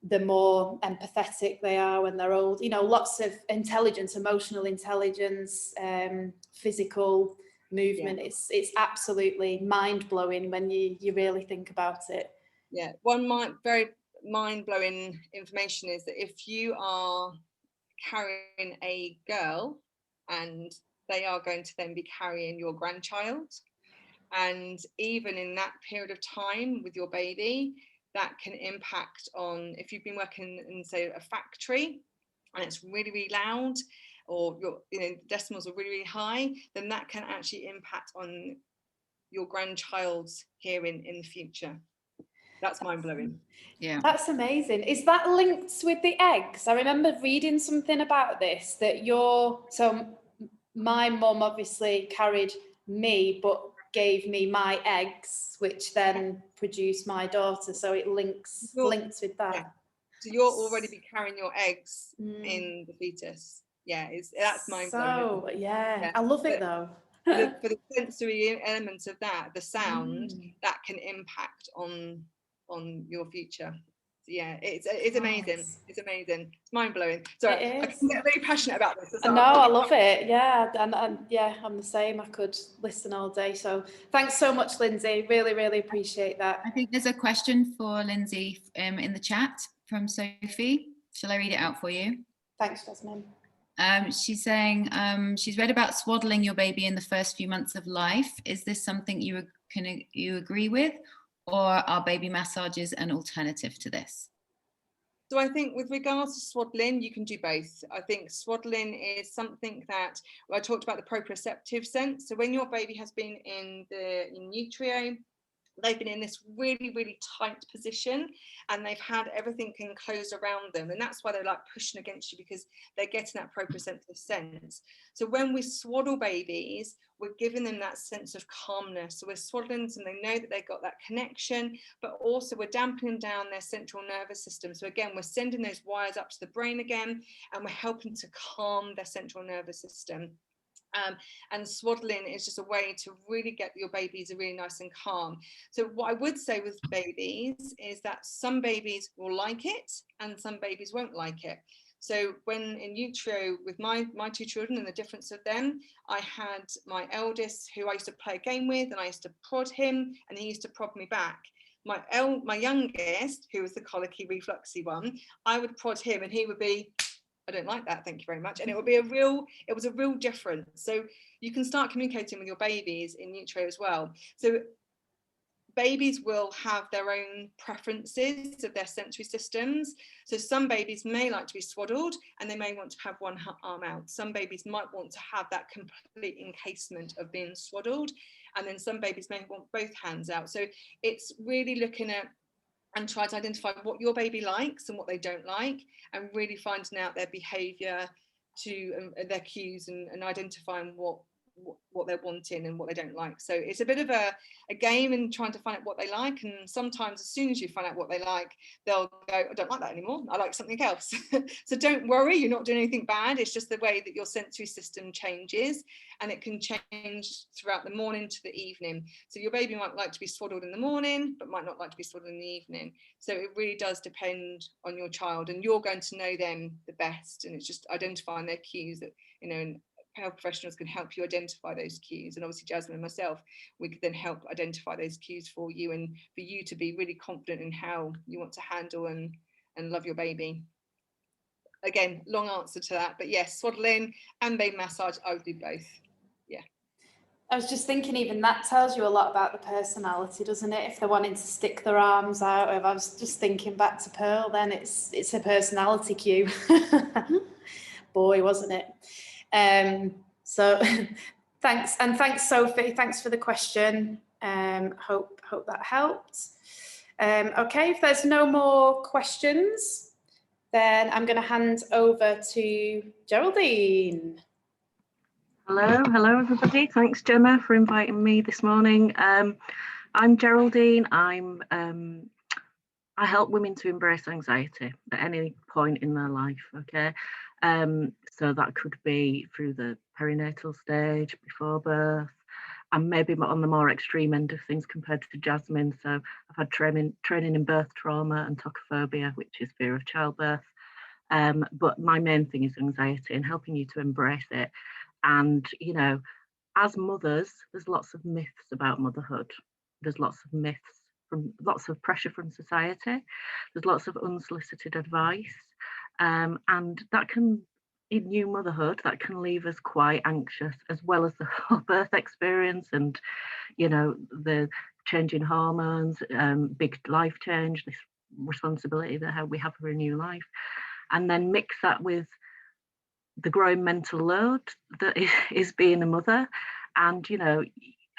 the more empathetic they are when they're old. You know, lots of intelligence, emotional intelligence, physical movement. Yeah. It's absolutely mind-blowing when you really think about it. Yeah, very mind-blowing information is that if you are carrying a girl, and they are going to then be carrying your grandchild, and even in that period of time with your baby, that can impact on, if you've been working in, say, a factory and it's really, really loud, or your decimals are really, really high, then that can actually impact on your grandchild's hearing in the future. That's mind-blowing. Yeah, that's amazing. Is that linked with the eggs? I remember reading something about this, that so my mum obviously carried me, but gave me my eggs, which then produced my daughter, so it links with that. Yeah. So you'll already be carrying your eggs in the fetus. Yeah, that's mind-blowing. So yeah, I love it though. For the sensory elements of that, the sound, that can impact on your future. So yeah, it's amazing. It's amazing. It's mind-blowing. So I can get very passionate about this. No, I love it. Yeah, and yeah, I'm the same. I could listen all day. So thanks so much, Lynsey. Really, really appreciate that. I think there's a question for Lynsey in the chat from Sophie. Shall I read it out for you? Thanks, Jasmine. She's saying she's read about swaddling your baby in the first few months of life. Is this something you agree with, or are baby massages an alternative to this? So I think with regards to swaddling, you can do both. I think swaddling is something that, well, I talked about the proprioceptive sense. So when your baby has been in utero, they've been in this really, really tight position, and they've had everything enclosed around them. And that's why they're like pushing against you, because they're getting that proprioceptive sense. So when we swaddle babies, we're giving them that sense of calmness. So we're swaddling them, and they know that they've got that connection, but also we're dampening down their central nervous system. So again, we're sending those wires up to the brain again, and we're helping to calm their central nervous system. And swaddling is just a way to really get your babies really nice and calm. So what I would say with babies is that some babies will like it and some babies won't like it. So when in utero with my two children, and the difference of them, I had my eldest who I used to play a game with, and I used to prod him and he used to prod me back. My youngest, who was the colicky refluxy one, I would prod him and he would be I don't like that, thank you very much. And it was a real difference. So you can start communicating with your babies in utero as well. So babies will have their own preferences of their sensory systems. So some babies may like to be swaddled and they may want to have one arm out. Some babies might want to have that complete encasement of being swaddled. And then some babies may want both hands out. So it's really looking at and try to identify what your baby likes and what they don't like, and really finding out their behaviour to their cues and identifying what they're wanting and what they don't like. So it's a bit of a game in trying to find out what they like, and sometimes as soon as you find out what they like, they'll go, I don't like that anymore, I like something else. So don't worry, you're not doing anything bad, it's just the way that your sensory system changes, and it can change throughout the morning to the evening. So your baby might like to be swaddled in the morning but might not like to be swaddled in the evening. So it really does depend on your child, and you're going to know them the best, and it's just identifying their cues that, you know, and health professionals can help you identify those cues, and obviously Jasmine and myself, we could then help identify those cues for you, and for you to be really confident in how you want to handle and love your baby. Again, long answer to that, but yes, swaddling and baby massage, I would do both. Yeah, I was just thinking, even that tells you a lot about the personality, doesn't it? If they're wanting to stick their arms out. If I was just thinking back to Pearl, then it's a personality cue. Boy, wasn't it? So thanks, and thanks Sophie, thanks for the question. Hope that helped. Okay, if there's no more questions, then I'm going to hand over to Geraldine. Hello everybody. Thanks Gemma for inviting me this morning. I'm Geraldine. I help women to embrace anxiety at any point in their life, okay? So that could be through the perinatal stage, before birth, and maybe on the more extreme end of things compared to Jasmine. So I've had training in birth trauma and tocophobia, which is fear of childbirth. But my main thing is anxiety and helping you to embrace it. And, you know, as mothers, there's lots of myths about motherhood. There's lots of myths, from lots of pressure from society. There's lots of unsolicited advice. And that can, in new motherhood, that can leave us quite anxious, as well as the whole birth experience and, you know, the changing hormones, big life change, this responsibility that we have for a new life. And then mix that with the growing mental load that is being a mother. And, you know,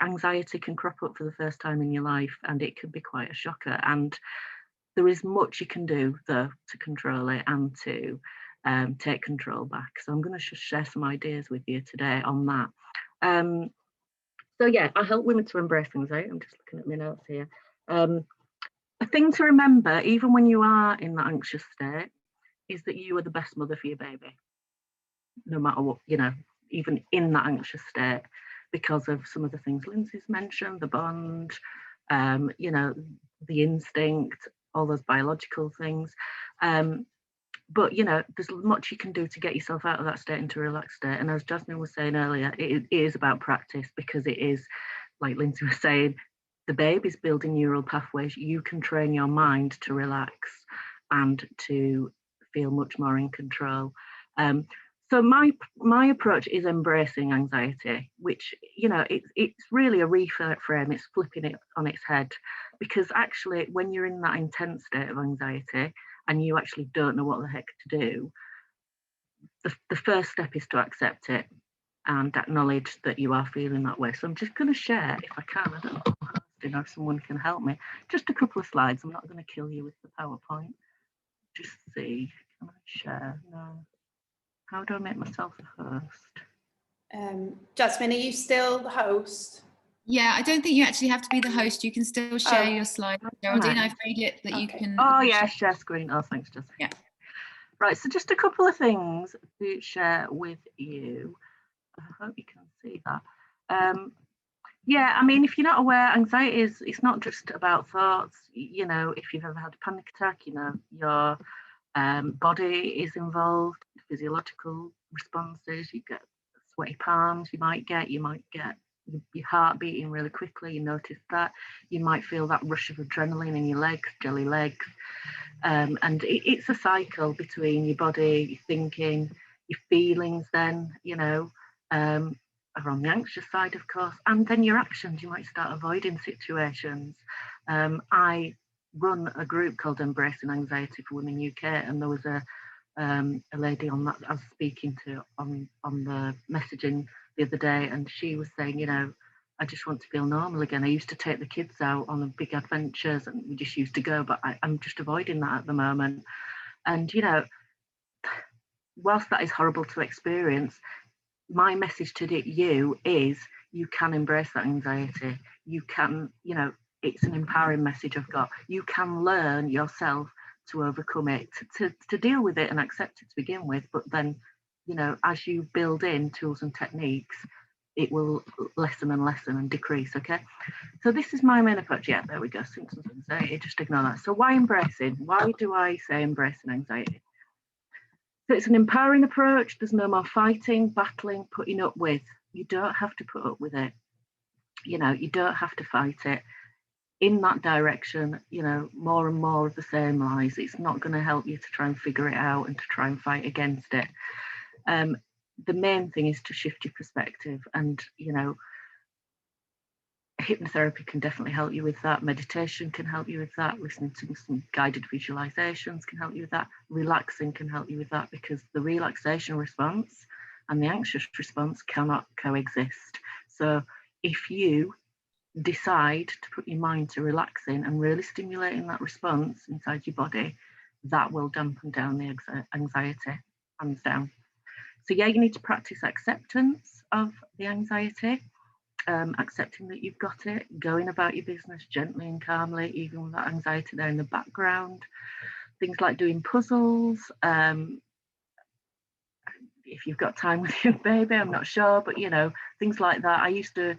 anxiety can crop up for the first time in your life, and it can be quite a shocker. And there is much you can do, though, to control it and to take control back. So I'm going to just share some ideas with you today on that. So yeah, I help women to embrace anxiety. I'm just looking at my notes here. A thing to remember, even when you are in that anxious state, is that you are the best mother for your baby, no matter what, you know, even in that anxious state, because of some of the things Lynsey's mentioned, the bond, you know, the instinct, all those biological things. But, you know, there's much you can do to get yourself out of that state into a relaxed state. And as Jasmine was saying earlier, it is about practice, because it is, like Lynsey was saying, the baby's building neural pathways. You can train your mind to relax and to feel much more in control. So my approach is embracing anxiety, which, you know, it's really a reframe. It's flipping it on its head, because actually when you're in that intense state of anxiety and you actually don't know what the heck to do, the first step is to accept it and acknowledge that you are feeling that way. So I'm just going to share, if I can, I don't know if someone can help me, just a couple of slides. I'm not going to kill you with the PowerPoint. Just see, can I share? No. How do I make myself a host? Jasmine, are you still the host? Yeah, I don't think you actually have to be the host. You can still share your slides, Geraldine. I've made it that you can. Oh yeah, share screen. Oh, thanks, Jasmine. Yeah. Right, so just a couple of things to share with you. I hope you can see that. Yeah, I mean, if you're not aware, anxiety it's not just about thoughts. You know, if you've ever had a panic attack, you know, your body is involved, physiological responses. You get sweaty palms, you might get your heart beating really quickly. You notice that. You might feel that rush of adrenaline in your legs, jelly legs. And it's a cycle between your body, your thinking, your feelings then, you know, are on the anxious side, of course, and then your actions. You might start avoiding situations. I run a group called Embracing Anxiety for Women UK, and there was a lady on that I was speaking to on the messaging the other day, and she was saying, you know, I just want to feel normal again. I used to take the kids out on big adventures and we just used to go, but I'm just avoiding that at the moment. And, you know, whilst that is horrible to experience, my message to you is you can embrace that anxiety. You can, you know, it's an empowering message I've got. You can learn yourself to overcome it, to deal with it and accept it to begin with. But then, you know, as you build in tools and techniques, it will lessen and lessen and decrease, okay? So this is my main approach. Yeah, there we go, symptoms of anxiety, just ignore that. So why embracing? Why do I say embracing anxiety? So it's an empowering approach. There's no more fighting, battling, putting up with. You don't have to put up with it. You know, you don't have to fight it. In that direction, you know, more and more of the same lies. It's not going to help you to try and figure it out and to try and fight against it. The main thing is to shift your perspective, and, you know, hypnotherapy can definitely help you with that. Meditation can help you with that. Listening to some guided visualizations can help you with that. Relaxing can help you with that, because the relaxation response and the anxious response cannot coexist. So if you decide to put your mind to relaxing and really stimulating that response inside your body, that will dampen down the anxiety, hands down. So yeah, you need to practice acceptance of the anxiety, accepting that you've got it, going about your business gently and calmly, even with that anxiety there in the background. Things like doing puzzles, if you've got time with your baby, I'm not sure, but, you know, things like that. I used to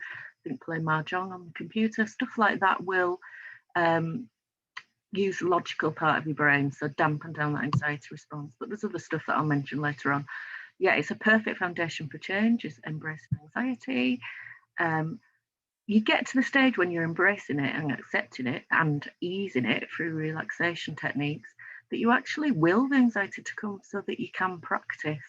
play mahjong on the computer. Stuff like that will use the logical part of your brain, so dampen down that anxiety response. But there's other stuff that I'll mention later on. Yeah, it's a perfect foundation for change, is embracing anxiety. You get to the stage when you're embracing it and accepting it and easing it through relaxation techniques, that you actually will the anxiety to come, so that you can practice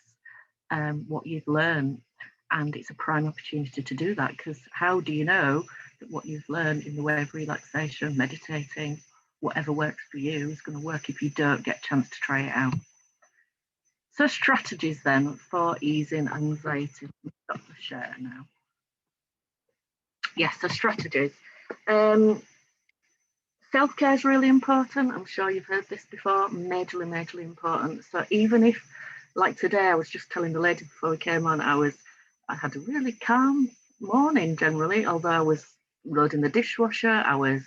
what you've learned. And it's a prime opportunity to do that, because how do you know that what you've learned in the way of relaxation, meditating, whatever works for you is going to work if you don't get a chance to try it out? So strategies then for easing anxiety. Stop the share now. Yes, so strategies. Self-care is really important. I'm sure you've heard this before. Majorly important. So even if, like today, I was just telling the lady before we came on, I had a really calm morning generally, although I was loading the dishwasher, I was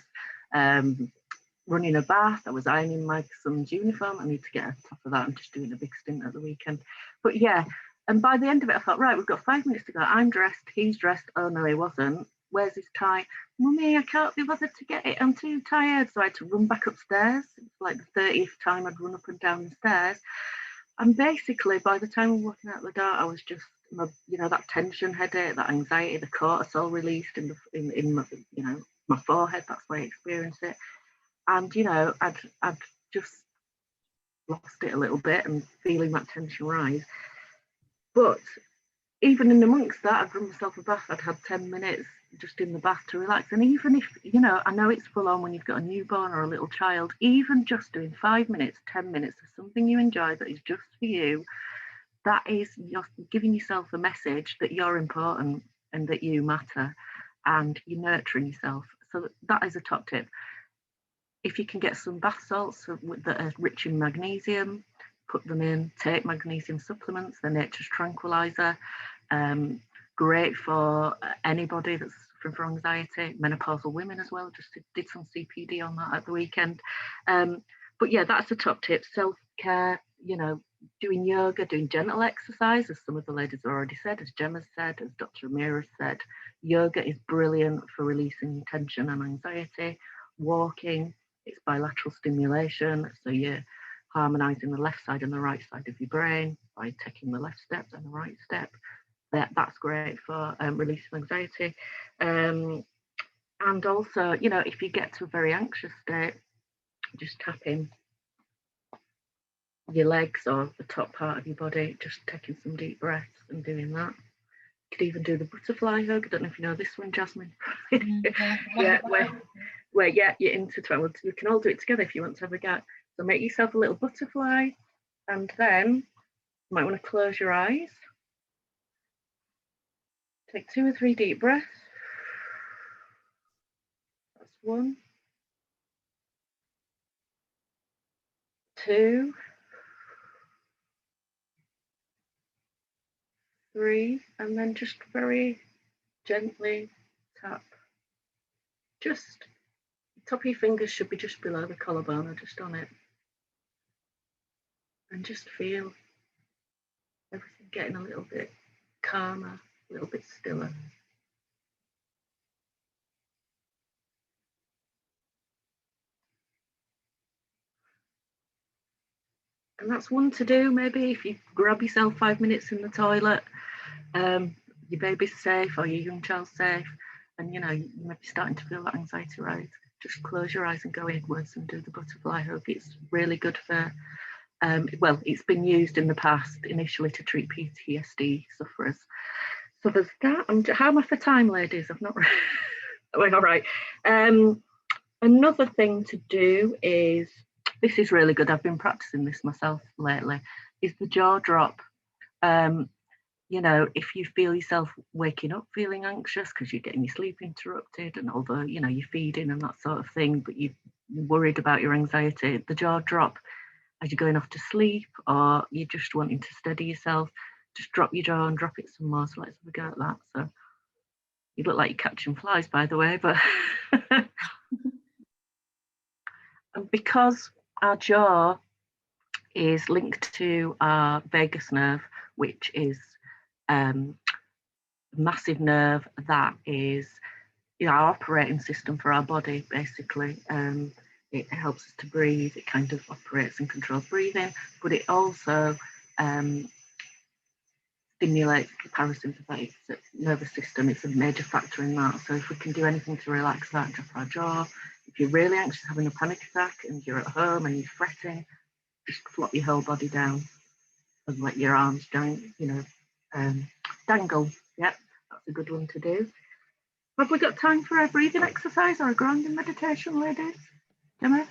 running a bath, I was ironing my son's uniform. I need to get on top of that. I'm just doing a big stint at the weekend. But yeah, and by the end of it, I thought, right, we've got 5 minutes to go. I'm dressed, he's dressed. Oh no, he wasn't. Where's his tie? Mummy, I can't be bothered to get it. I'm too tired. So I had to run back upstairs. It's like the 30th time I'd run up and down the stairs. And basically, by the time I'm walking out the door, I was just, you know, that tension headache, that anxiety, the cortisol released in my, you know, my forehead. That's why I experienced it. And, you know, I'd just lost it a little bit and feeling that tension rise. But even in amongst that, I'd run myself a bath. I'd had 10 minutes just in the bath to relax. And even if, you know, I know it's full on when you've got a newborn or a little child, even just doing 5 minutes, 10 minutes of something you enjoy that is just for you, that is, you're giving yourself a message that you're important and that you matter, and you're nurturing yourself. So that is a top tip. If you can get some bath salts that are rich in magnesium, put them in. Take magnesium supplements, they're nature's tranquilizer. Great for anybody that's suffering from anxiety, menopausal women as well. Just did some CPD on that at the weekend. But yeah, that's the top tip. Self-care, you know, doing yoga, doing gentle exercise, as some of the ladies have already said, as Gemma said, as Dr. Amira said. Yoga is brilliant for releasing tension and anxiety. Walking, it's bilateral stimulation, so you're harmonizing the left side and the right side of your brain by taking the left step and the right step. That's great for releasing anxiety. And also, you know, if you get to a very anxious state, just tapping your legs or the top part of your body, just taking some deep breaths and doing that. You could even do the butterfly hug. I don't know if you know this one, Jasmine. Yeah, where yeah, you're intertwined. You can all do it together if you want to have a go. So make yourself a little butterfly, and then you might want to close your eyes. Take 2 or 3 deep breaths. That's 1, 2, 3, and then just very gently tap. Just the top of your fingers should be just below the collarbone or just on it. And just feel everything getting a little bit calmer, a little bit stiller. And that's one to do, maybe if you grab yourself 5 minutes in the toilet, your baby's safe or your young child's safe, and you know, you may be starting to feel that anxiety rise. Just close your eyes and go inwards and do the butterfly hug. It's really good for, well, it's been used in the past initially to treat PTSD sufferers. So there's that. How am I for time, ladies? I've not going all right. Another thing to do is, this is really good, I've been practicing this myself lately, is the jaw drop. You know, if you feel yourself waking up feeling anxious because you're getting your sleep interrupted, and although, you know, you're feeding and that sort of thing, but you're worried about your anxiety, the jaw drop as you're going off to sleep, or you're just wanting to steady yourself, just drop your jaw and drop it some more. So let's have a go at that. So you look like you're catching flies, by the way, but and because our jaw is linked to our vagus nerve, which is massive nerve that is, you know, our operating system for our body, basically. It helps us to breathe, it kind of operates and controls breathing, but it also stimulates the parasympathetic nervous system. It's a major factor in that. So if we can do anything to relax that, drop our jaw. If you're really anxious, having a panic attack, and you're at home and you're fretting, just flop your whole body down and let your arms down, you know, dangle. Yep, that's a good one to do. Have we got time for a breathing exercise or a grounding meditation, ladies? Gemma?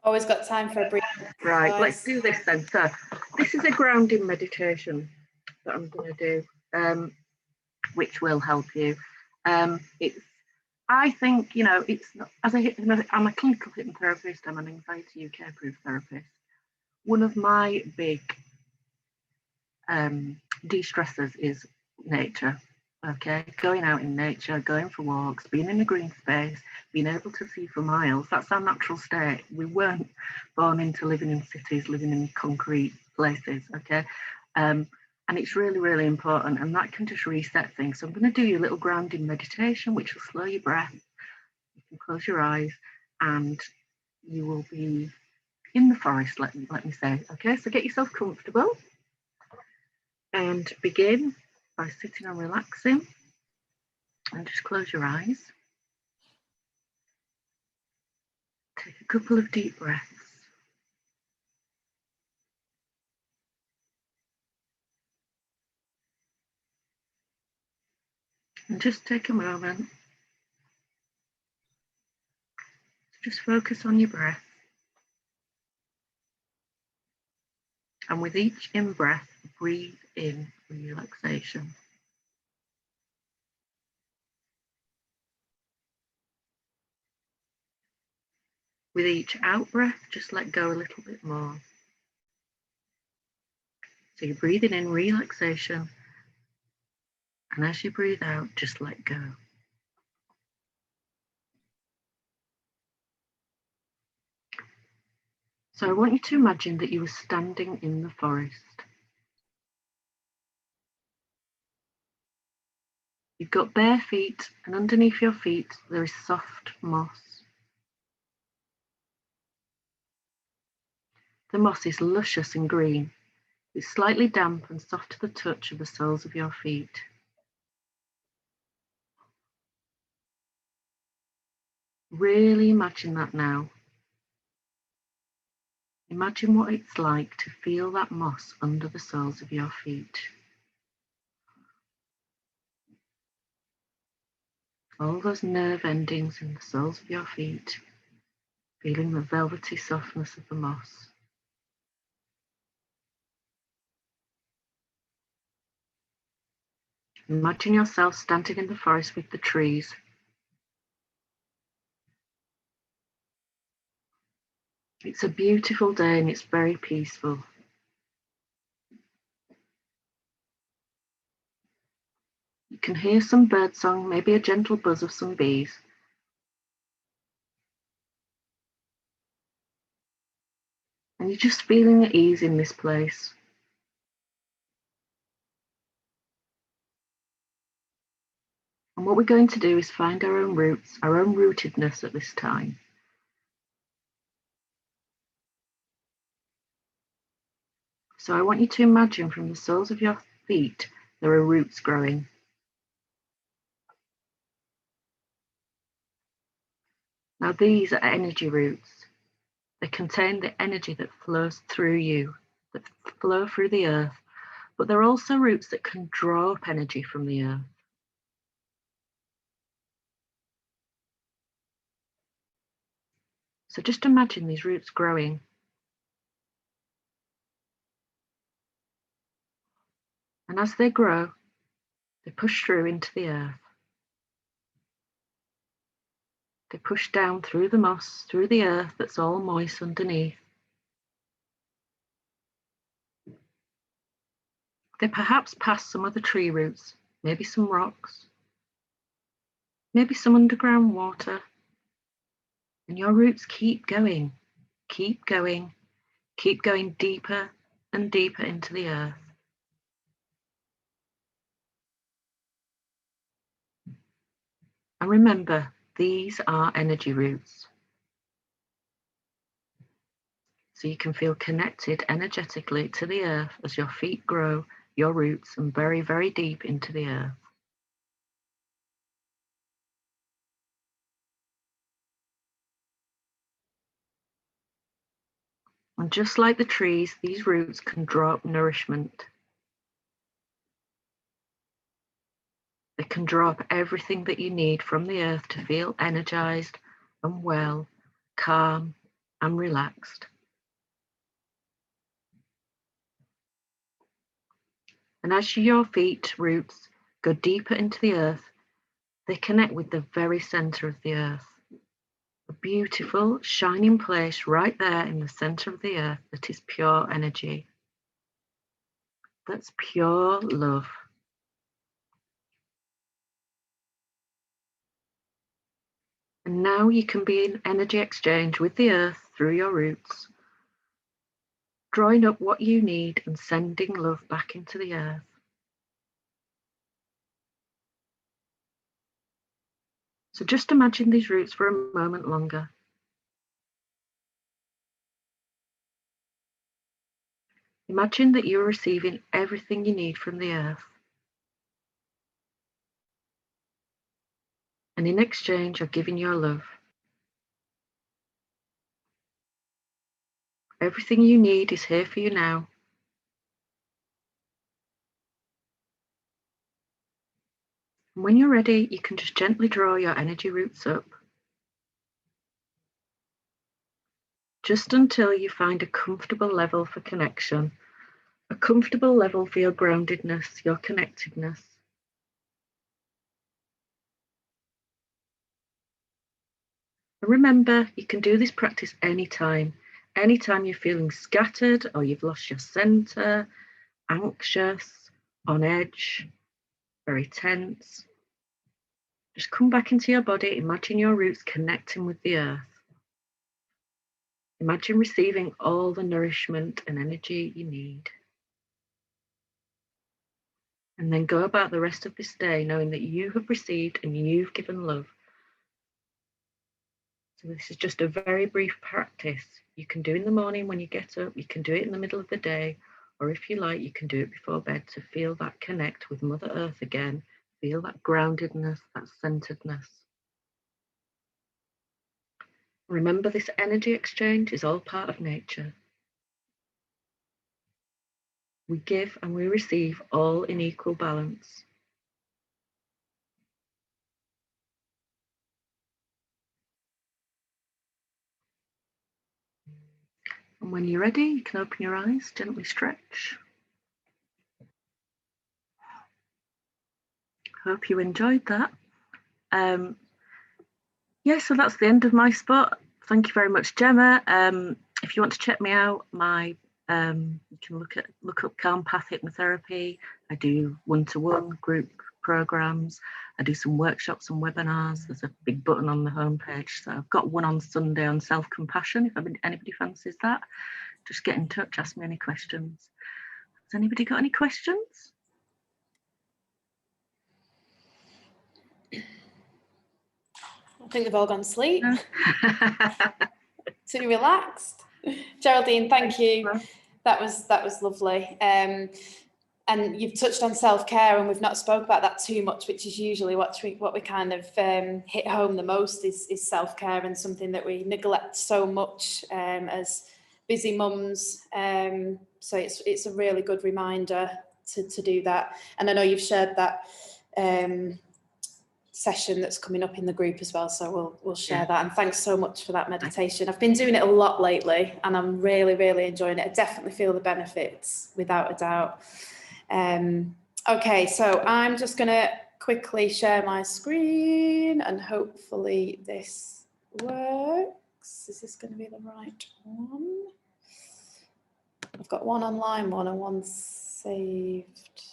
Always got time for a breathing Right, exercise. let's do this then. So this is a grounding meditation that I'm going to do, which will help you. It's, I think, you know, it's not, I'm a clinical hypnotherapist, I'm an anxiety UK approved therapist. One of my big de-stressors is nature. Okay, going out in nature, going for walks, being in a green space, being able to see for miles. That's our natural state. We weren't born into living in cities, living in concrete places. Okay, and it's really, really important, and that can just reset things. So I'm going to do you a little grounding meditation, which will slow your breath. You can close your eyes, and you will be in the forest. Let me say. Okay, so get yourself comfortable, and begin by sitting and relaxing, and just close your eyes. Take a couple of deep breaths. And just take a moment to just focus on your breath. And with each in-breath, breathe in relaxation. With each out-breath, just let go a little bit more. So you're breathing in relaxation, and as you breathe out, just let go. So I want you to imagine that you were standing in the forest. You've got bare feet, and underneath your feet there is soft moss. The moss is luscious and green. It's slightly damp and soft to the touch of the soles of your feet. Really imagine that now. Imagine what it's like to feel that moss under the soles of your feet. All those nerve endings in the soles of your feet, feeling the velvety softness of the moss. Imagine yourself standing in the forest with the trees. It's a beautiful day and it's very peaceful. You can hear some birdsong, maybe a gentle buzz of some bees. And you're just feeling at ease in this place. And what we're going to do is find our own roots, our own rootedness at this time. So I want you to imagine from the soles of your feet, there are roots growing. Now these are energy roots. They contain the energy that flows through you, that flow through the earth, but they're also roots that can draw up energy from the earth. So just imagine these roots growing. And as they grow, they push through into the earth. They push down through the moss, through the earth that's all moist underneath. They perhaps pass some of the tree roots, maybe some rocks, maybe some underground water. And your roots keep going deeper and deeper into the earth. And remember, these are energy roots. So you can feel connected energetically to the earth as your feet grow your roots and very, very deep into the earth. And just like the trees, these roots can draw up nourishment. They can draw up everything that you need from the earth to feel energized and well, calm and relaxed. And as your feet roots go deeper into the earth, they connect with the very center of the earth. A beautiful, shining place right there in the center of the earth that is pure energy. That's pure love. And now you can be in energy exchange with the earth through your roots, drawing up what you need and sending love back into the earth. So just imagine these roots for a moment longer. Imagine that you're receiving everything you need from the earth. And in exchange, you're giving your love. Everything you need is here for you now. And when you're ready, you can just gently draw your energy roots up. Just until you find a comfortable level for connection, a comfortable level for your groundedness, your connectedness. And remember, you can do this practice anytime you're feeling scattered or you've lost your center, anxious, on edge, very tense. Just come back into your body, imagine your roots connecting with the earth. Imagine receiving all the nourishment and energy you need. And then go about the rest of this day knowing that you have received and you've given love. So this is just a very brief practice. You can do in the morning when you get up, you can do it in the middle of the day, or if you like, you can do it before bed to feel that connect with Mother Earth again, feel that groundedness, that centeredness. Remember, this energy exchange is all part of nature. We give and we receive all in equal balance. And when you're ready, you can open your eyes, gently stretch. Hope you enjoyed that. Yeah, so that's the end of my spot. Thank you very much, Gemma. If you want to check me out, you can look up Calm Path Hypnotherapy. I do one-to-one group programs. I do some workshops and webinars. There's a big button on the homepage. So I've got one on Sunday on self-compassion. If anybody fancies that, just get in touch, ask me any questions. Has anybody got any questions? I think they've all gone to sleep. Too relaxed. Geraldine, thank you. That was lovely. And you've touched on self-care, and we've not spoke about that too much, which is usually what we kind of hit home the most is self-care, and something that we neglect so much as busy mums. So it's a really good reminder to do that. And I know you've shared that session that's coming up in the group as well, so we'll share that. And thanks so much for that meditation. I've been doing it a lot lately and I'm really enjoying it. I definitely feel the benefits without a doubt. Okay, so I'm just gonna quickly share my screen and hopefully this works. Is this going to be the right one? I've got one online, one and one saved.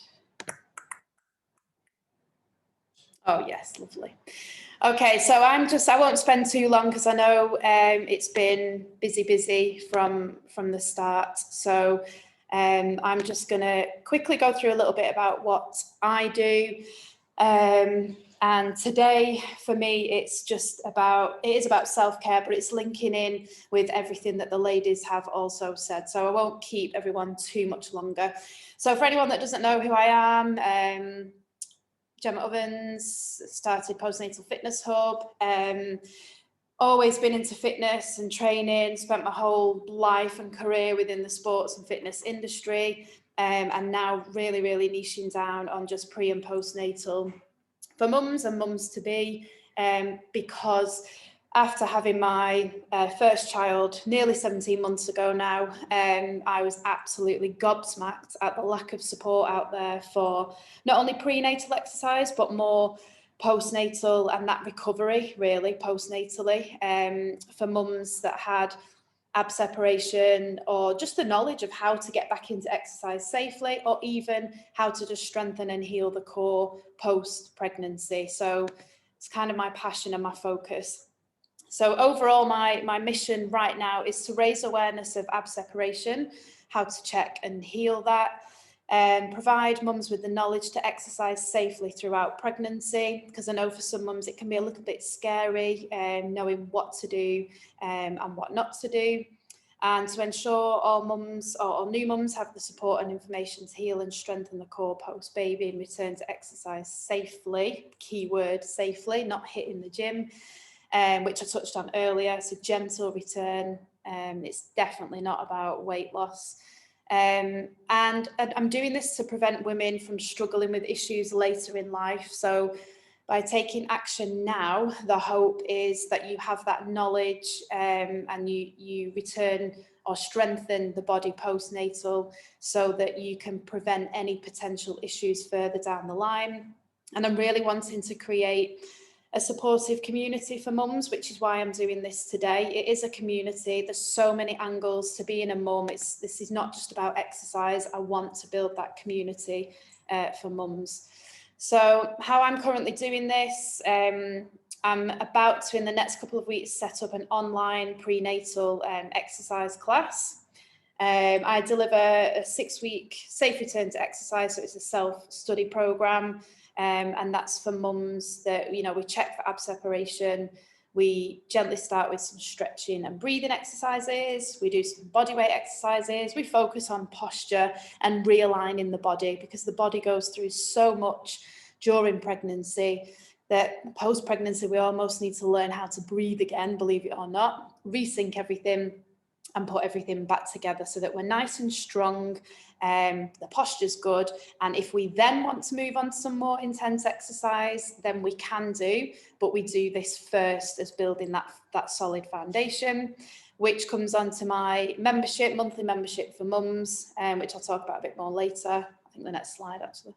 Oh yes, lovely. Okay, so I won't spend too long because I know it's been busy from the start. So I'm just going to quickly go through a little bit about what I do. And today for me, it is about self-care, but it's linking in with everything that the ladies have also said. So I won't keep everyone too much longer. So for anyone that doesn't know who I am, Gemma Ovens, started Postnatal Fitness Hub, always been into fitness and training, spent my whole life and career within the sports and fitness industry, and now really niching down on just pre and postnatal for mums and mums to be, because after having my first child nearly 17 months ago now, I was absolutely gobsmacked at the lack of support out there for not only prenatal exercise, but more postnatal and that recovery, really, postnatally, for mums that had ab separation or just the knowledge of how to get back into exercise safely, or even how to just strengthen and heal the core post-pregnancy. So it's kind of my passion and my focus. So overall, my mission right now is to raise awareness of ab separation, how to check and heal that, and provide mums with the knowledge to exercise safely throughout pregnancy, because I know for some mums it can be a little bit scary knowing what to do and what not to do, and to ensure all mums or new mums have the support and information to heal and strengthen the core post-baby and return to exercise safely, keyword safely, not hitting the gym, which I touched on earlier. It's a gentle return. It's definitely not about weight loss. And I'm doing this to prevent women from struggling with issues later in life. So by taking action now, the hope is that you have that knowledge and you return or strengthen the body postnatal so that you can prevent any potential issues further down the line. And I'm really wanting to create a supportive community for mums, which is why I'm doing this today. It is a community. There's so many angles to being a mum. This is not just about exercise. I want to build that community for mums. So how I'm currently doing this, I'm about to, in the next couple of weeks, set up an online prenatal exercise class. I deliver a 6-week safe return to exercise, so it's a self-study program. And that's for mums that, we check for ab separation. We gently start with some stretching and breathing exercises. We do some bodyweight exercises. We focus on posture and realigning the body, because the body goes through so much during pregnancy that post-pregnancy we almost need to learn how to breathe again, believe it or not, resync everything. and put everything back together so that we're nice and strong, the posture's good, and if we then want to move on to some more intense exercise, then we can do, but we do this first as building that solid foundation, which comes on to my membership, monthly membership for mums, which I'll talk about a bit more later. I think the next slide actually.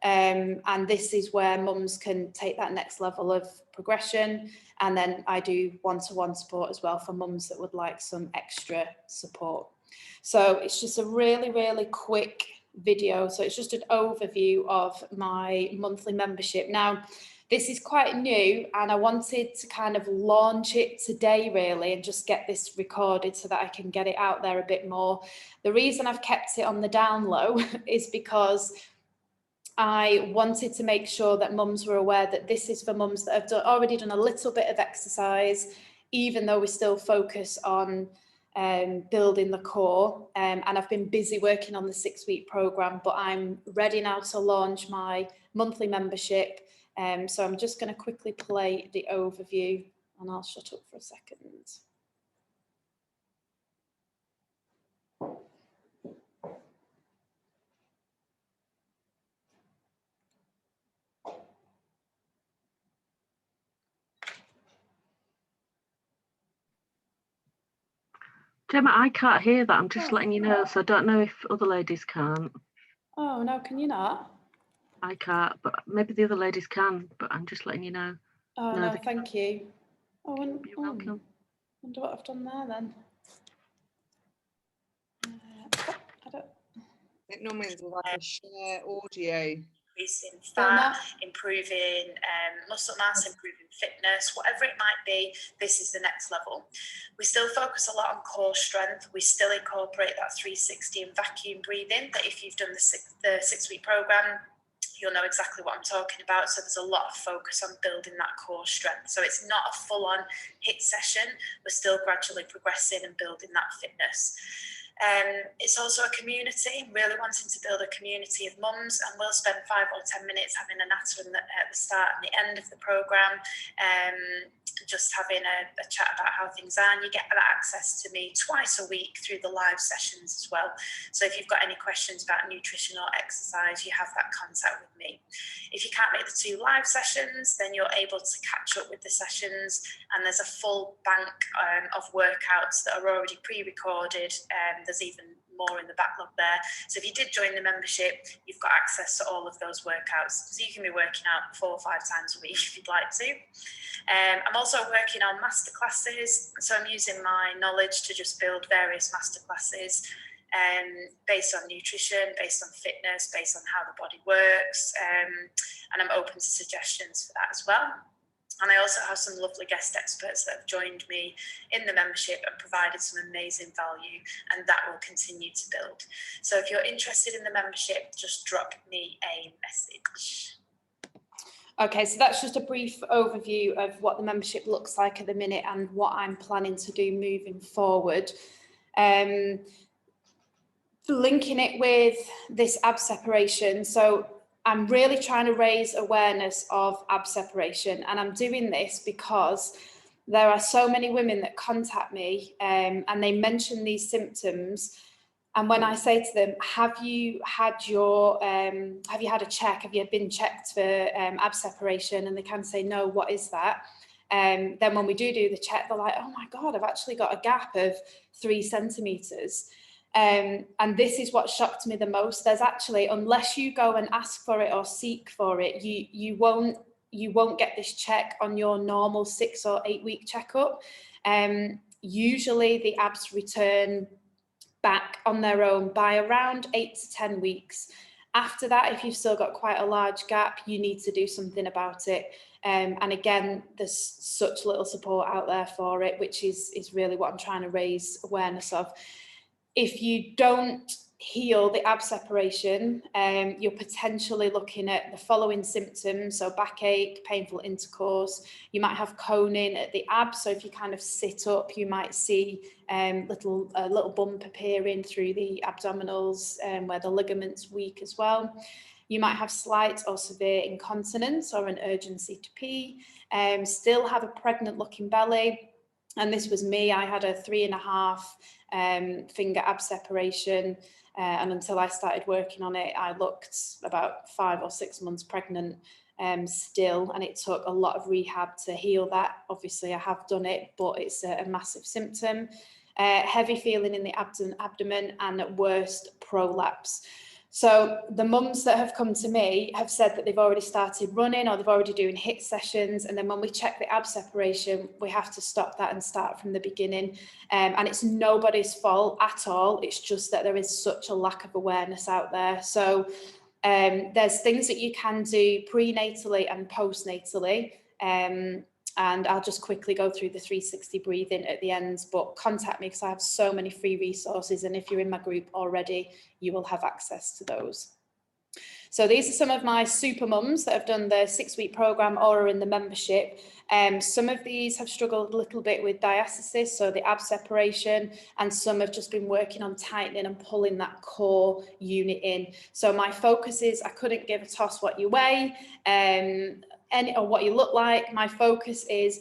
And this is where mums can take that next level of progression. And then I do one-to-one support as well for mums that would like some extra support. So it's just a really, really quick video. So it's just an overview of my monthly membership. Now, this is quite new and I wanted to kind of launch it today really and just get this recorded so that I can get it out there a bit more. The reason I've kept it on the down low is because I wanted to make sure that mums were aware that this is for mums that have already done a little bit of exercise, even though we still focus on building the core. And I've been busy working on the 6-week program, but I'm ready now to launch my monthly membership. So I'm just going to quickly play the overview and I'll shut up for a second. Gemma, I can't hear that. I'm just letting you know, so I don't know if other ladies can. Oh, no, can you not? I can't, but maybe the other ladies can, but I'm just letting you know. Oh, no, thank you. Oh, You're welcome. Wonder what I've done there then. I don't... It normally is like a share audio. Increasing fat, improving muscle mass, improving fitness, whatever it might be, this is the next level. We still focus a lot on core strength. We still incorporate that 360 and vacuum breathing, that if you've done the 6-week program, you'll know exactly what I'm talking about. So there's a lot of focus on building that core strength. So it's not a full-on HIIT session. We're still gradually progressing and building that fitness. It's also a community, really wanting to build a community of mums, and we'll spend 5 or 10 minutes having a natter at the start and the end of the programme, just having a chat about how things are, and you get that access to me twice a week through the live sessions as well. So if you've got any questions about nutrition or exercise, you have that contact with me. If you can't make the 2 live sessions, then you're able to catch up with the sessions, and there's a full bank of workouts that are already pre-recorded. There's even more in the backlog there. So if you did join the membership, you've got access to all of those workouts. So you can be working out 4 or 5 times a week if you'd like to. I'm also working on masterclasses. So I'm using my knowledge to just build various masterclasses based on nutrition, based on fitness, based on how the body works. And I'm open to suggestions for that as well. And I also have some lovely guest experts that have joined me in the membership and provided some amazing value, and that will continue to build. So if you're interested in the membership, just drop me a message. Okay, so that's just a brief overview of what the membership looks like at the minute and what I'm planning to do moving forward. Linking it with this ab separation. So I'm really trying to raise awareness of ab separation, and I'm doing this because there are so many women that contact me and they mention these symptoms. And when I say to them, have you had a check? Have you been checked for ab separation? And they can say, no, what is that? Then when we do the check, they're like, oh my God, I've actually got a gap of 3 centimetres. And this is what shocked me the most. There's actually, unless you go and ask for it or seek for it, you won't get this check on your normal 6 or 8 week checkup. Usually the abs return back on their own by around 8 to 10 weeks. After that, if you've still got quite a large gap, you need to do something about it. And again, there's such little support out there for it, which is really what I'm trying to raise awareness of. If you don't heal the ab separation, you're potentially looking at the following symptoms. So backache, painful intercourse, you might have coning at the abs. So if you kind of sit up, you might see a little bump appearing through the abdominals where the ligament's weak as well. You might have slight or severe incontinence or an urgency to pee, still have a pregnant looking belly. And this was me. I had a 3.5 finger ab separation. And until I started working on it, I looked about 5 or 6 months pregnant still. And it took a lot of rehab to heal that. Obviously, I have done it, but it's a massive symptom. Heavy feeling in the abdomen, and at worst, prolapse. So the mums that have come to me have said that they've already started running, or they've already doing HIIT sessions. And then when we check the ab separation, we have to stop that and start from the beginning. And it's nobody's fault at all. It's just that there is such a lack of awareness out there. So there's things that you can do prenatally and postnatally. And I'll just quickly go through the 360 breathing at the end, but contact me because I have so many free resources. And if you're in my group already, you will have access to those. So these are some of my super mums that have done the 6-week program or are in the membership. Some of these have struggled a little bit with diastasis, so the ab separation, and some have just been working on tightening and pulling that core unit in. So my focus is, I couldn't give a toss what you weigh, or what you look like. My focus is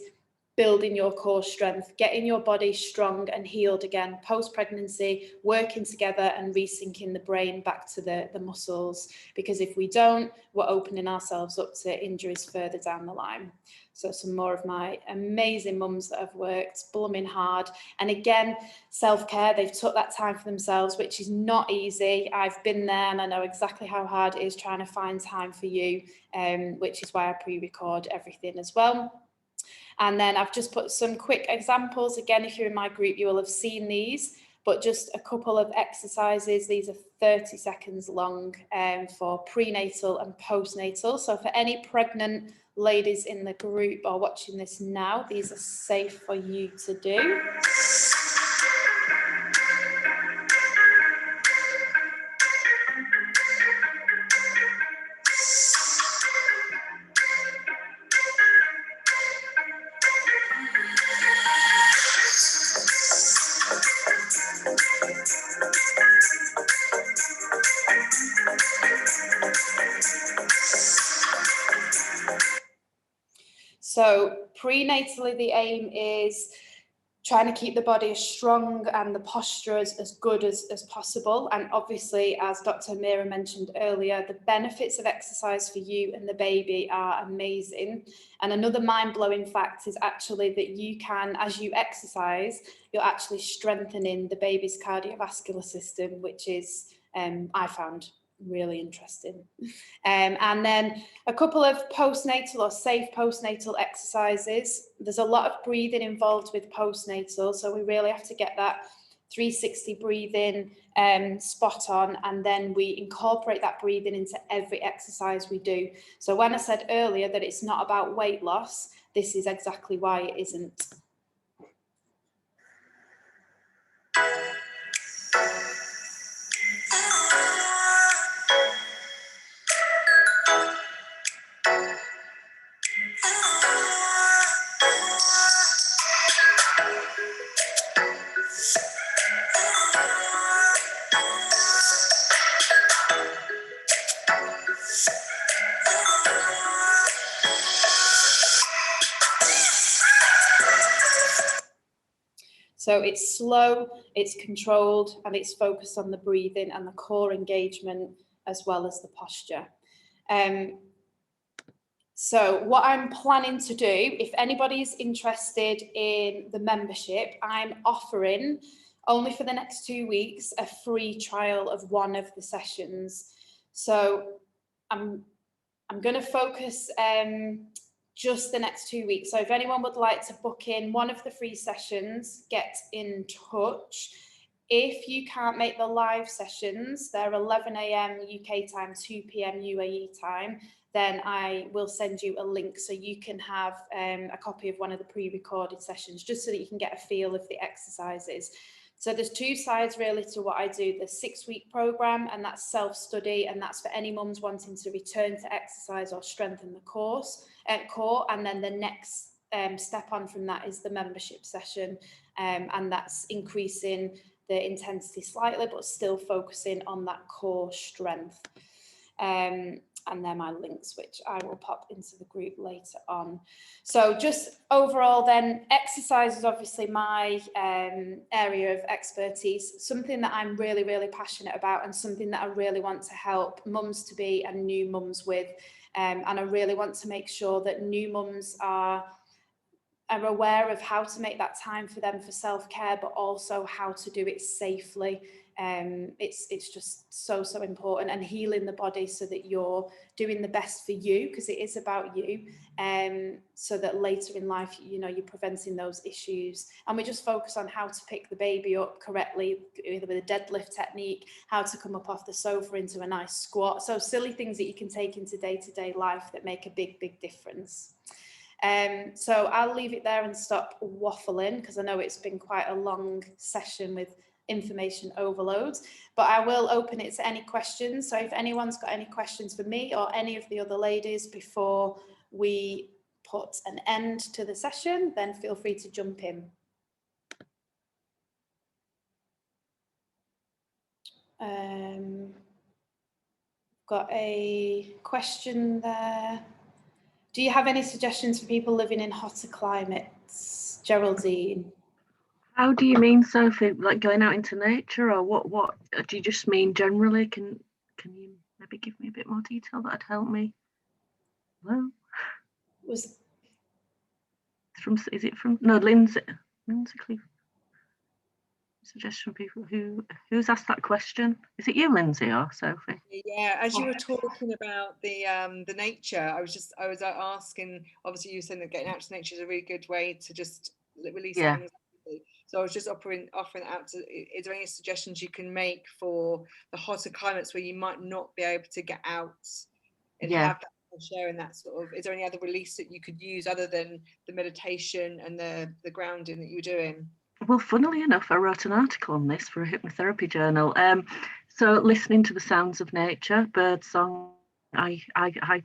building your core strength, getting your body strong and healed again post-pregnancy, working together and resyncing the brain back to the muscles. Because if we don't, we're opening ourselves up to injuries further down the line. So some more of my amazing mums that have worked blooming hard. And again, self-care, they've took that time for themselves, which is not easy. I've been there and I know exactly how hard it is trying to find time for you, which is why I pre-record everything as well. And then I've just put some quick examples. Again, if you're in my group, you will have seen these, but just a couple of exercises. These are 30 seconds long for prenatal and postnatal. So for any pregnant ladies in the group or watching this now, these are safe for you to do. So prenatally, the aim is trying to keep the body as strong and the posture as good as possible. And obviously, as Dr. Amira mentioned earlier, the benefits of exercise for you and the baby are amazing. And another mind-blowing fact is actually that you can, as you exercise, you're actually strengthening the baby's cardiovascular system, which is, I found, really interesting. And then a couple of postnatal or safe postnatal exercises. There's a lot of breathing involved with postnatal, so we really have to get that 360 breathing spot on, and then we incorporate that breathing into every exercise we do. So when I said earlier that it's not about weight loss, this is exactly why it isn't. So it's slow, it's controlled, and it's focused on the breathing and the core engagement as well as the posture. So what I'm planning to do, if anybody's interested in the membership, I'm offering, only for the next 2 weeks, a free trial of one of the sessions. So I'm going to focus just the next 2 weeks. So if anyone would like to book in one of the free sessions, get in touch. If you can't make the live sessions, they're 11 a.m. UK time, 2 p.m. UAE time, then I will send you a link so you can have a copy of one of the pre-recorded sessions, just so that you can get a feel of the exercises. So there's 2 sides really to what I do: the 6-week program, and that's self-study, and that's for any mums wanting to return to exercise or strengthen the core. And then the next step on from that is the membership session, and that's increasing the intensity slightly, but still focusing on that core strength. and they're my links, which I will pop into the group later on. So just overall then, exercise is obviously my area of expertise, something that I'm really, really passionate about, and something that I really want to help mums to be and new mums with. And I really want to make sure that new mums are aware of how to make that time for them for self-care, but also how to do it safely. It's just so important, and healing the body so that you're doing the best for you, because it is about you, so that later in life, you know, you're preventing those issues. And we just focus on how to pick the baby up correctly, either with a deadlift technique, how to come up off the sofa into a nice squat. So silly things that you can take into day-to-day life that make a big difference. So I'll leave it there and stop waffling, because I know it's been quite a long session with information overload, but I will open it to any questions. So if anyone's got any questions for me or any of the other ladies before we put an end to the session, then feel free to jump in. Got a question there. Do you have any suggestions for people living in hotter climates? Geraldine. How do you mean, Sophie? Like going out into nature, or what do you just mean generally? Can you maybe give me a bit more detail? That'd help me. Hello? Was is it from Lynsey Cleave? Suggestion people who's asked that question. Is it you, Lynsey, or Sophie? Yeah, as you were talking about the nature, I was asking, obviously you saying that getting out to nature is a really good way to just release anxiety. So I was just offering out to, is there any suggestions you can make for the hotter climates where you might not be able to get out and have that sharing that sort of, is there any other release that you could use other than the meditation and the grounding that you were doing? Well, funnily enough, I wrote an article on this for a hypnotherapy journal. So listening to the sounds of nature, birdsong. I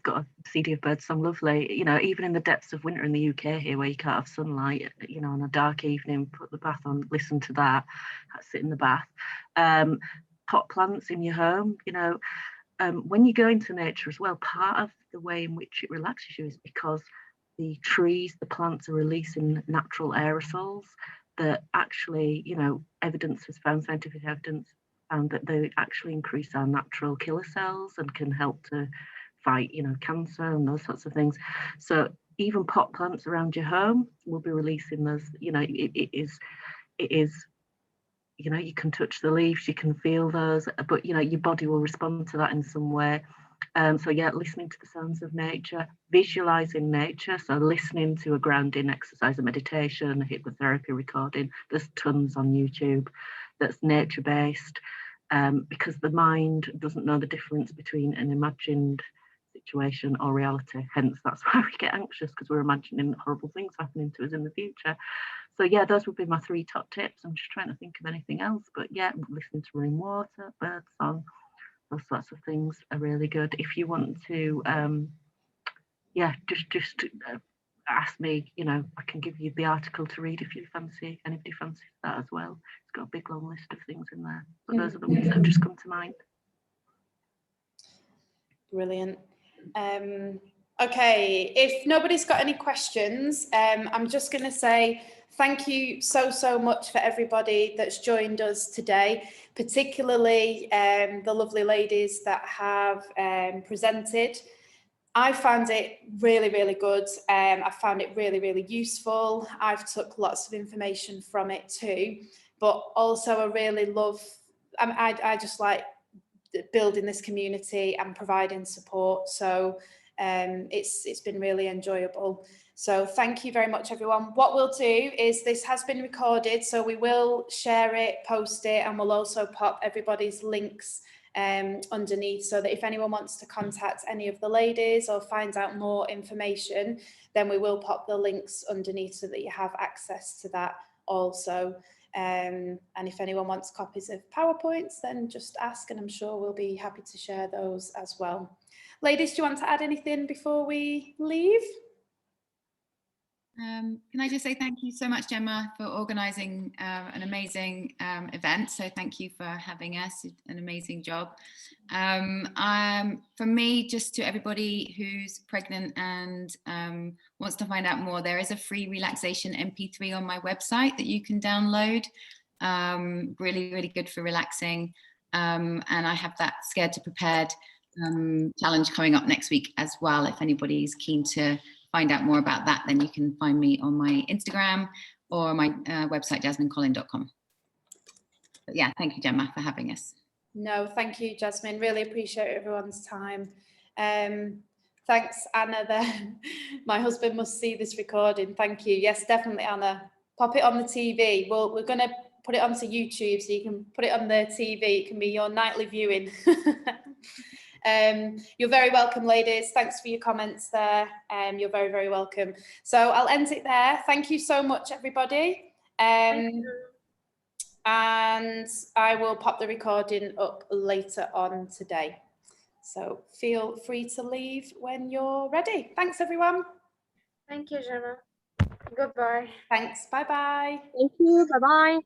got a CD of birdsong, lovely. You know, even in the depths of winter in the UK here, where you can't have sunlight, you know, on a dark evening, put the bath on, listen to that, sit in the bath. Pot plants in your home, you know. When you go into nature as well, part of the way in which it relaxes you is because the trees, the plants are releasing natural aerosols that actually, you know, scientific evidence found that they actually increase our natural killer cells and can help to fight, you know, cancer and those sorts of things. So even pot plants around your home will be releasing those, you know, it is, you know, you can touch the leaves, you can feel those, but, you know, your body will respond to that in some way. So yeah, listening to the sounds of nature, visualizing nature, so listening to a grounding exercise, a meditation, a hypnotherapy recording. There's tons on YouTube that's nature-based, because the mind doesn't know the difference between an imagined situation or reality. Hence, that's why we get anxious, because we're imagining horrible things happening to us in the future. So yeah, those would be my 3 top tips. I'm just trying to think of anything else, but yeah, listening to rainwater, birdsong, those sorts of things are really good. If you want to, just ask me, you know, I can give you the article to read if you fancy, anybody fancies that as well. It's got a big long list of things in there, but those are the ones that have just come to mind. Brilliant. Okay, if nobody's got any questions, I'm just going to say thank you so much for everybody that's joined us today, particularly the lovely ladies that have presented. I found it really good. I found it really useful. I've took lots of information from it too, but also I really love, I just like building this community and providing support. So it's been really enjoyable. So thank you very much, everyone. What we'll do is, this has been recorded, so we will share it, post it, and we'll also pop everybody's links underneath, so that if anyone wants to contact any of the ladies or find out more information, then we will pop the links underneath so that you have access to that also. And if anyone wants copies of PowerPoints, then just ask, and I'm sure we'll be happy to share those as well. Ladies, do you want to add anything before we leave? Can I just say thank you so much, Gemma, for organising an amazing event. So thank you for having us, an amazing job. For me, just to everybody who's pregnant and wants to find out more, there is a free relaxation MP3 on my website that you can download. Really, really good for relaxing. And I have that Scared to Prepared challenge coming up next week as well. If anybody's keen to find out more about that, then you can find me on my Instagram or my website, jasminecollin.com. But yeah, thank you, Gemma, for having us. No, thank you, Jasmine. Really appreciate everyone's time. Thanks, Anna. There, my husband must see this recording. Thank you. Yes, definitely, Anna. Pop it on the TV. Well, we're going to put it onto YouTube, so you can put it on the TV. It can be your nightly viewing. You're very welcome, ladies. Thanks for your comments there. You're very, very welcome. So I'll end it there. Thank you so much, everybody. And I will pop the recording up later on today. So feel free to leave when you're ready. Thanks, everyone. Thank you, Gemma. Goodbye. Thanks. Bye-bye. Thank you. Bye-bye.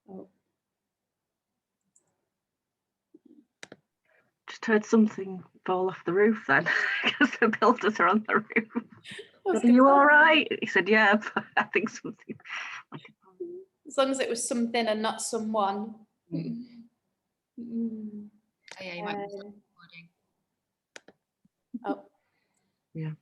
Oh. Just heard something fall off the roof then, because the builders are on the roof. Are you all right? He said, yeah, but I think something. As long as it was something and not someone. Oh, yeah, you might be recording. Oh. Yeah.